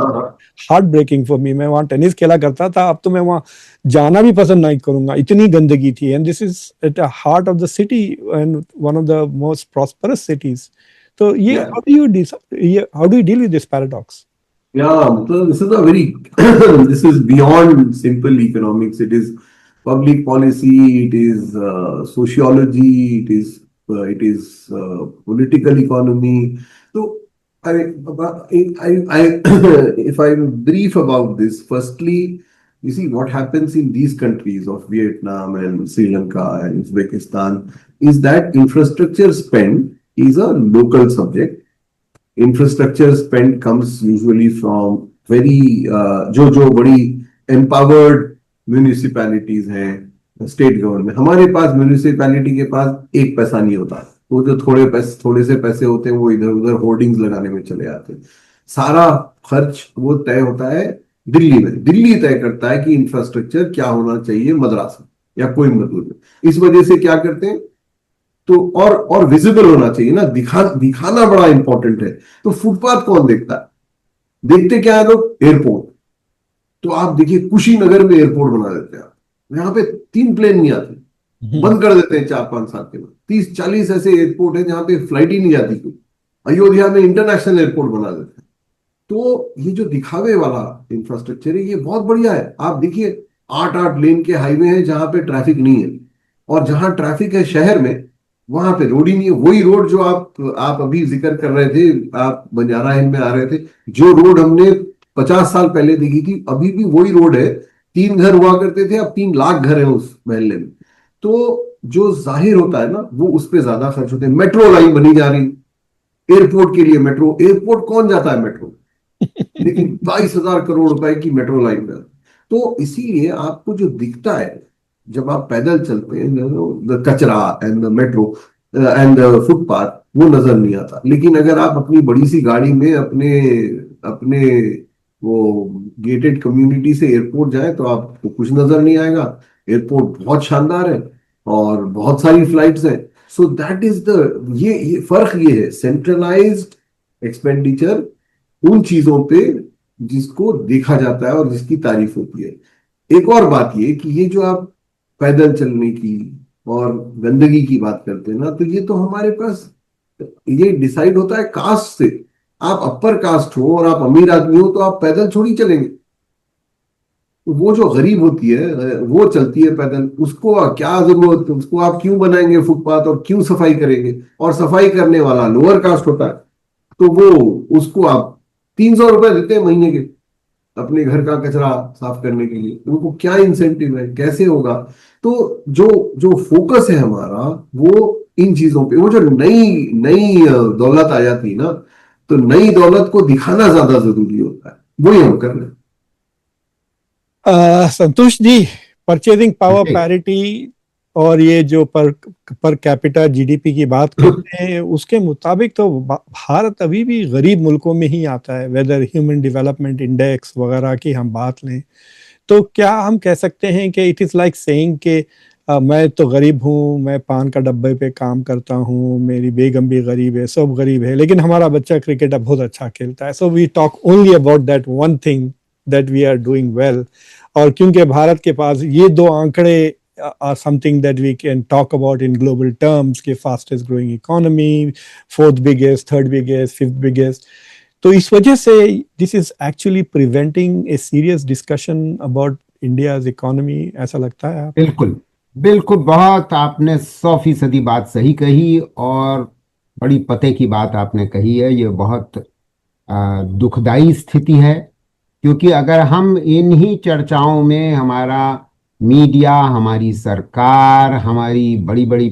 heart breaking for me. मैं वहाँ टेनिस खेला करता था, अब तो मैं वहाँ जाना भी पसंद नहीं करूंगा, इतनी गंदगी थी। And this is at the heart of the city and one of the most prosperous cities. तो ये how do you deal with this paradox? Yeah, so this is a very this is beyond simple economics. It is public policy, it is sociology, it is political economy. So I if I'm brief about this, firstly, you see what happens in these countries of Vietnam and Sri Lanka and Uzbekistan is that infrastructure spend is a local subject. Infrastructure spend comes usually from very जो जो बड़ी empowered municipalities हैं, state government. हमारे पास municipality के पास एक पैसा नहीं होता, वो जो थोड़े से पैसे होते हैं वो इधर उधर होर्डिंग्स लगाने में चले जाते हैं। सारा खर्च वो तय होता है दिल्ली में। दिल्ली तय करता है कि इंफ्रास्ट्रक्चर क्या होना चाहिए मद्रास में या कोयम्बतूर में। इस वजह से क्या करते हैं, तो और विजिबल होना चाहिए ना, दिखाना बड़ा इंपॉर्टेंट है। तो फुटपाथ कौन देखता है? देखते क्या है लोग? एयरपोर्ट। तो आप देखिए कुशीनगर में एयरपोर्ट बना देते हैं, यहाँ पे 3 प्लेन नहीं आते, बंद कर देते हैं 4-5 साल के बाद। 30-40 ऐसे एयरपोर्ट है जहां पे फ्लाइट ही नहीं जाती कोई। अयोध्या में इंटरनेशनल एयरपोर्ट बना देते हैं। तो ये जो दिखावे वाला इंफ्रास्ट्रक्चर है ये बहुत बढ़िया है। आप देखिए 8-8 लेन के हाईवे हैं जहां पे ट्रैफिक नहीं है, और जहां ट्रैफिक है शहर में वहां पे रोड ही नहीं है। वही रोड जो आप अभी जिक्र कर रहे थे, आप बंजारा हिल में आ रहे थे, जो रोड हमने 50 साल पहले देखी थी अभी भी वही रोड है। 3 घर हुआ करते थे, अब 3 लाख घर है उस मोहल्ले में। तो जो जाहिर होता है ना वो उस पर ज्यादा खर्च होते हैं। मेट्रो लाइन बनी जा रही एयरपोर्ट के लिए। मेट्रो एयरपोर्ट कौन जाता है मेट्रो? लेकिन 22,000 करोड़ रुपए की मेट्रो लाइन में। तो इसीलिए आपको जो दिखता है जब आप पैदल चलते हैं, द कचरा and the metro and the footpath, वो नजर नहीं आता। लेकिन अगर आप अपनी बड़ी सी गाड़ी में अपने अपने वो गेटेड कम्युनिटी से एयरपोर्ट जाए तो आपको कुछ नजर नहीं आएगा। एयरपोर्ट बहुत शानदार है और बहुत सारी फ्लाइट्स हैं। सो दैट इज द ये फर्क ये है, सेंट्रलाइज्ड एक्सपेंडिचर उन चीजों पे जिसको देखा जाता है और जिसकी तारीफ होती है। एक और बात ये कि ये जो आप पैदल चलने की और गंदगी की बात करते हैं ना, तो ये तो हमारे पास ये डिसाइड होता है कास्ट से। आप अपर कास्ट हो और आप अमीर आदमी हो तो आप पैदल थोड़ी चलेंगे। तो वो जो गरीब होती है वो चलती है पैदल, उसको क्या जरूरत है? उसको आप क्यों बनाएंगे फुटपाथ और क्यों सफाई करेंगे? और सफाई करने वाला लोअर कास्ट होता है तो वो उसको आप 300 रुपए देते हैं महीने के अपने घर का कचरा साफ करने के लिए। उनको क्या इंसेंटिव है? कैसे होगा? तो जो जो फोकस है हमारा वो इन चीजों पे। वो जो नई नई दौलत आ जाती है ना, तो नई दौलत को दिखाना ज्यादा जरूरी होता है, वही हम कर रहे हैं। संतोष जी, परचेजिंग पावर जी। पैरिटी और ये जो पर कैपिटा जीडीपी की बात करते हैं उसके मुताबिक तो भारत अभी भी गरीब मुल्कों में ही आता है। वेदर ह्यूमन डेवलपमेंट इंडेक्स वगैरह की हम बात लें तो क्या हम कह सकते हैं कि इट इज लाइक सेइंग कि मैं तो गरीब हूँ, मैं पान का डब्बे पे काम करता हूँ, मेरी बेगम भी गरीब है, सब गरीब है, लेकिन हमारा बच्चा क्रिकेट बहुत अच्छा खेलता है। So we talk only about that one thing that we are doing well. और क्योंकि भारत के पास ये 2 आंकड़े are something that we can talk about in global terms के fastest growing economy, 4th biggest, 3rd biggest, 5th biggest, तो इस वजह से this is actually preventing a serious discussion about India's economy, ऐसा लगता है आपको? बिल्कुल बिल्कुल, बहुत आपने 100% बात सही कही और बड़ी पते की बात आपने कही है। ये बहुत दुखदाई स्थिति है, क्योंकि अगर हम इन्हीं चर्चाओं में हमारा मीडिया, हमारी सरकार, हमारी बड़ी बड़ी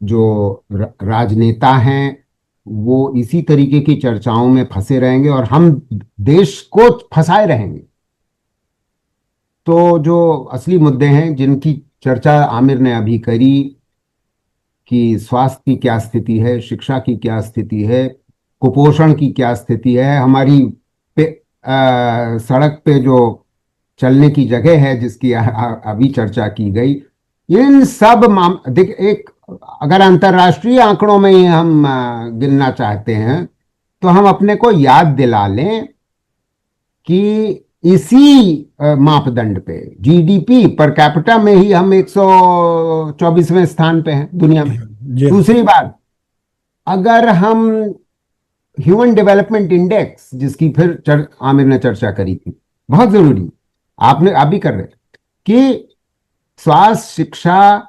जो राजनेता हैं वो इसी तरीके की चर्चाओं में फंसे रहेंगे और हम देश को फंसाए रहेंगे, तो जो असली मुद्दे हैं जिनकी चर्चा आमिर ने अभी करी कि स्वास्थ्य की क्या स्थिति है, शिक्षा की क्या स्थिति है, कुपोषण की क्या स्थिति है, हमारी सड़क पे जो चलने की जगह है जिसकी अभी चर्चा की गई, इन सब देख, एक अगर अंतर्राष्ट्रीय आंकड़ों में ही हम गिनना चाहते हैं तो हम अपने को याद दिला लें कि इसी मापदंड पे जीडीपी पर कैपिटा में ही हम 124वें स्थान पे हैं दुनिया में। दूसरी बात, अगर हम ह्यूमन डेवलपमेंट इंडेक्स, जिसकी फिर आमिर ने चर्चा करी थी, बहुत जरूरी, आपने अभी कर रहे कि स्वास्थ्य, शिक्षा,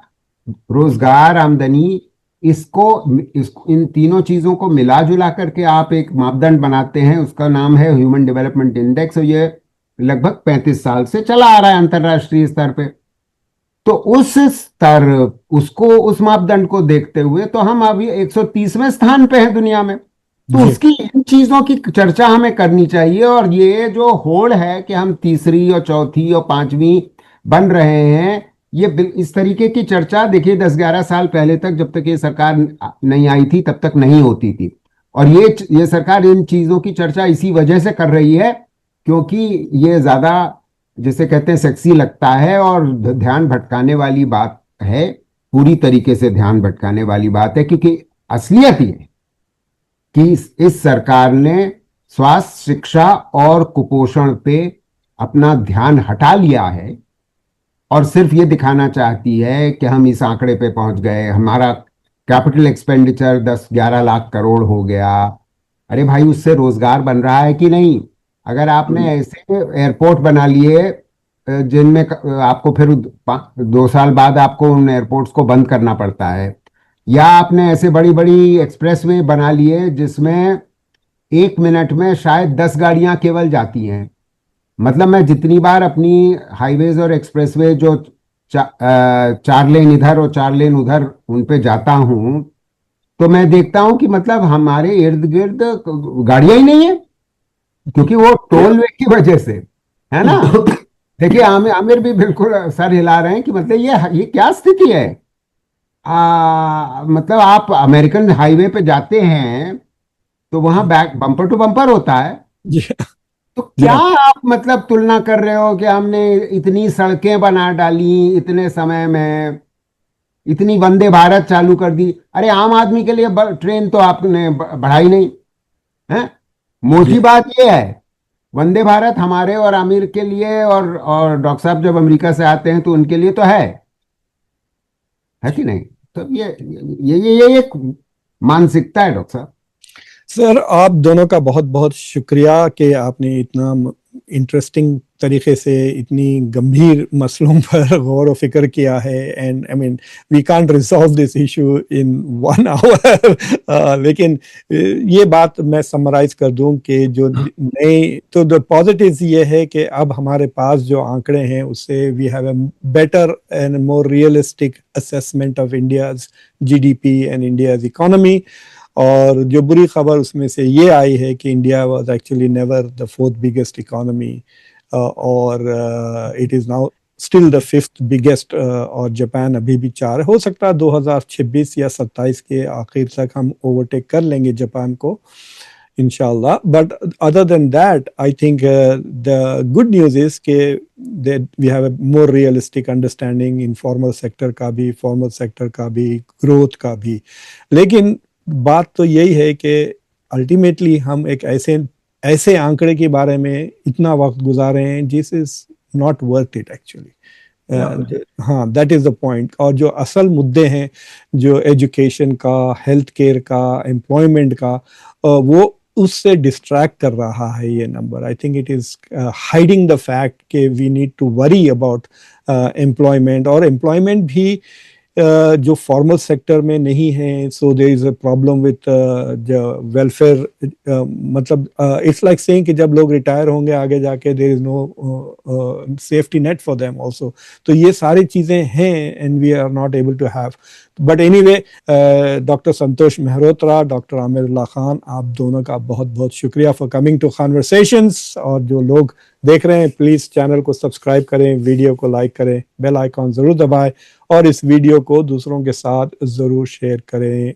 रोजगार, आमदनी, इन तीनों चीजों को मिला जुला करके आप एक मापदंड बनाते हैं, उसका नाम है ह्यूमन डेवलपमेंट इंडेक्स। और ये लगभग 35 साल से चला आ रहा है अंतरराष्ट्रीय स्तर पे। तो उस मापदंड को देखते हुए तो हम अभी 130वें स्थान पे हैं दुनिया में। तो जी उसकी इन चीजों की चर्चा हमें करनी चाहिए। और ये जो होड़ है कि हम तीसरी और चौथी और पांचवी बन रहे हैं, ये इस तरीके की चर्चा देखिए 10-11 साल पहले तक, जब तक ये सरकार नहीं आई थी, तब तक नहीं होती थी। और ये सरकार इन चीजों की चर्चा इसी वजह से कर रही है, क्योंकि ये ज्यादा, जिसे कहते हैं, सेक्सी लगता है और ध्यान भटकाने वाली बात है। पूरी तरीके से ध्यान भटकाने वाली बात है, क्योंकि असलियत ये है कि इस सरकार ने स्वास्थ्य, शिक्षा और कुपोषण पे अपना ध्यान हटा लिया है, और सिर्फ ये दिखाना चाहती है कि हम इस आंकड़े पे पहुंच गए, हमारा कैपिटल एक्सपेंडिचर 10-11 लाख करोड़ हो गया। अरे भाई, उससे रोजगार बन रहा है कि नहीं? अगर आपने ऐसे एयरपोर्ट बना लिए जिनमें आपको फिर 2 साल बाद आपको उन एयरपोर्ट्स को बंद करना पड़ता है, या आपने ऐसे बड़ी बड़ी एक्सप्रेसवे बना लिए जिसमें 1 मिनट में शायद 10 गाड़ियां केवल जाती हैं। मतलब मैं जितनी बार अपनी हाईवेज और एक्सप्रेसवे जो 4 लेन इधर और 4 लेन उधर उन पे जाता हूं, तो मैं देखता हूं कि मतलब हमारे इर्द गिर्द गाड़ियां ही नहीं है, क्योंकि वो टोल वे की वजह से, है ना। देखिए, आमिर आमिर भी बिल्कुल सर हिला रहे हैं कि मतलब ये क्या स्थिति है। मतलब आप अमेरिकन हाईवे पे जाते हैं तो वहां बैक बम्पर टू बम्पर होता है। जी तो जी क्या आप मतलब तुलना कर रहे हो कि हमने इतनी सड़कें बना डाली इतने समय में, इतनी वंदे भारत चालू कर दी? अरे आम आदमी के लिए ट्रेन तो आपने बढ़ाई नहीं है। जी मोटी बात यह है, वंदे भारत हमारे और आमिर के लिए, और डॉक्टर साहब जब अमेरिका से आते हैं तो उनके लिए तो है कि नहीं? तो ये एक मानसिकता है डॉक्टर साहब। सर, आप दोनों का बहुत बहुत शुक्रिया कि आपने इतना इंटरेस्टिंग तरीके से इतनी गंभीर मसलों पर गौर व फिक्र किया है। And I mean we can't resolve this issue in 1 hour लेकिन ये बात मैं समराइज कर दूं कि जो नए, तो द पॉजिटिव्स ये है कि अब हमारे पास जो आंकड़े हैं उससे we have a better and more realistic assessment of India's GDP and India's economy. और जो बुरी खबर उसमें से ये आई है कि India was actually never the fourth biggest economy, और it is now still the fifth biggest, और जापान अभी भी 4 हो सकता है 2026 या 27 के आखिर तक हम ओवरटेक कर लेंगे जापान को इंशाल्लाह। But other than that I think the good news is के we have a more realistic understanding informal sector का भी, फॉर्मल सेक्टर का भी, ग्रोथ का भी। लेकिन बात तो यही है कि अल्टीमेटली हम एक ऐसे ऐसे आंकड़े के बारे में इतना वक्त गुजारे हैं जिस is not worth it actually. हाँ, दैट इज द पॉइंट। और जो असल मुद्दे हैं, जो एजुकेशन का, हेल्थ केयर का, एम्प्लॉयमेंट का, वो उससे डिस्ट्रैक्ट कर रहा है ये number. I think it is hiding the fact कि we need to worry about employment. और एम्प्लॉयमेंट भी जो फॉर्मल सेक्टर में नहीं है, so there is a problem with welfare. मतलब इट्स लाइक सेइंग कि जब लोग रिटायर होंगे आगे जाके there is no safety net for them also. तो ये सारी चीजें हैं and we are not able to have. But anyway, doctor Santosh Mehrotra, doctor आमिरुल्लाह Khan, आप दोनों का बहुत बहुत शुक्रिया फॉर कमिंग टू कॉन्वर्सेशंस। और जो लोग देख रहे हैं प्लीज चैनल को सब्सक्राइब करें, वीडियो को लाइक करें, बेल आइकॉन जरूर दबाएं और इस वीडियो को दूसरों के साथ जरूर शेयर करें।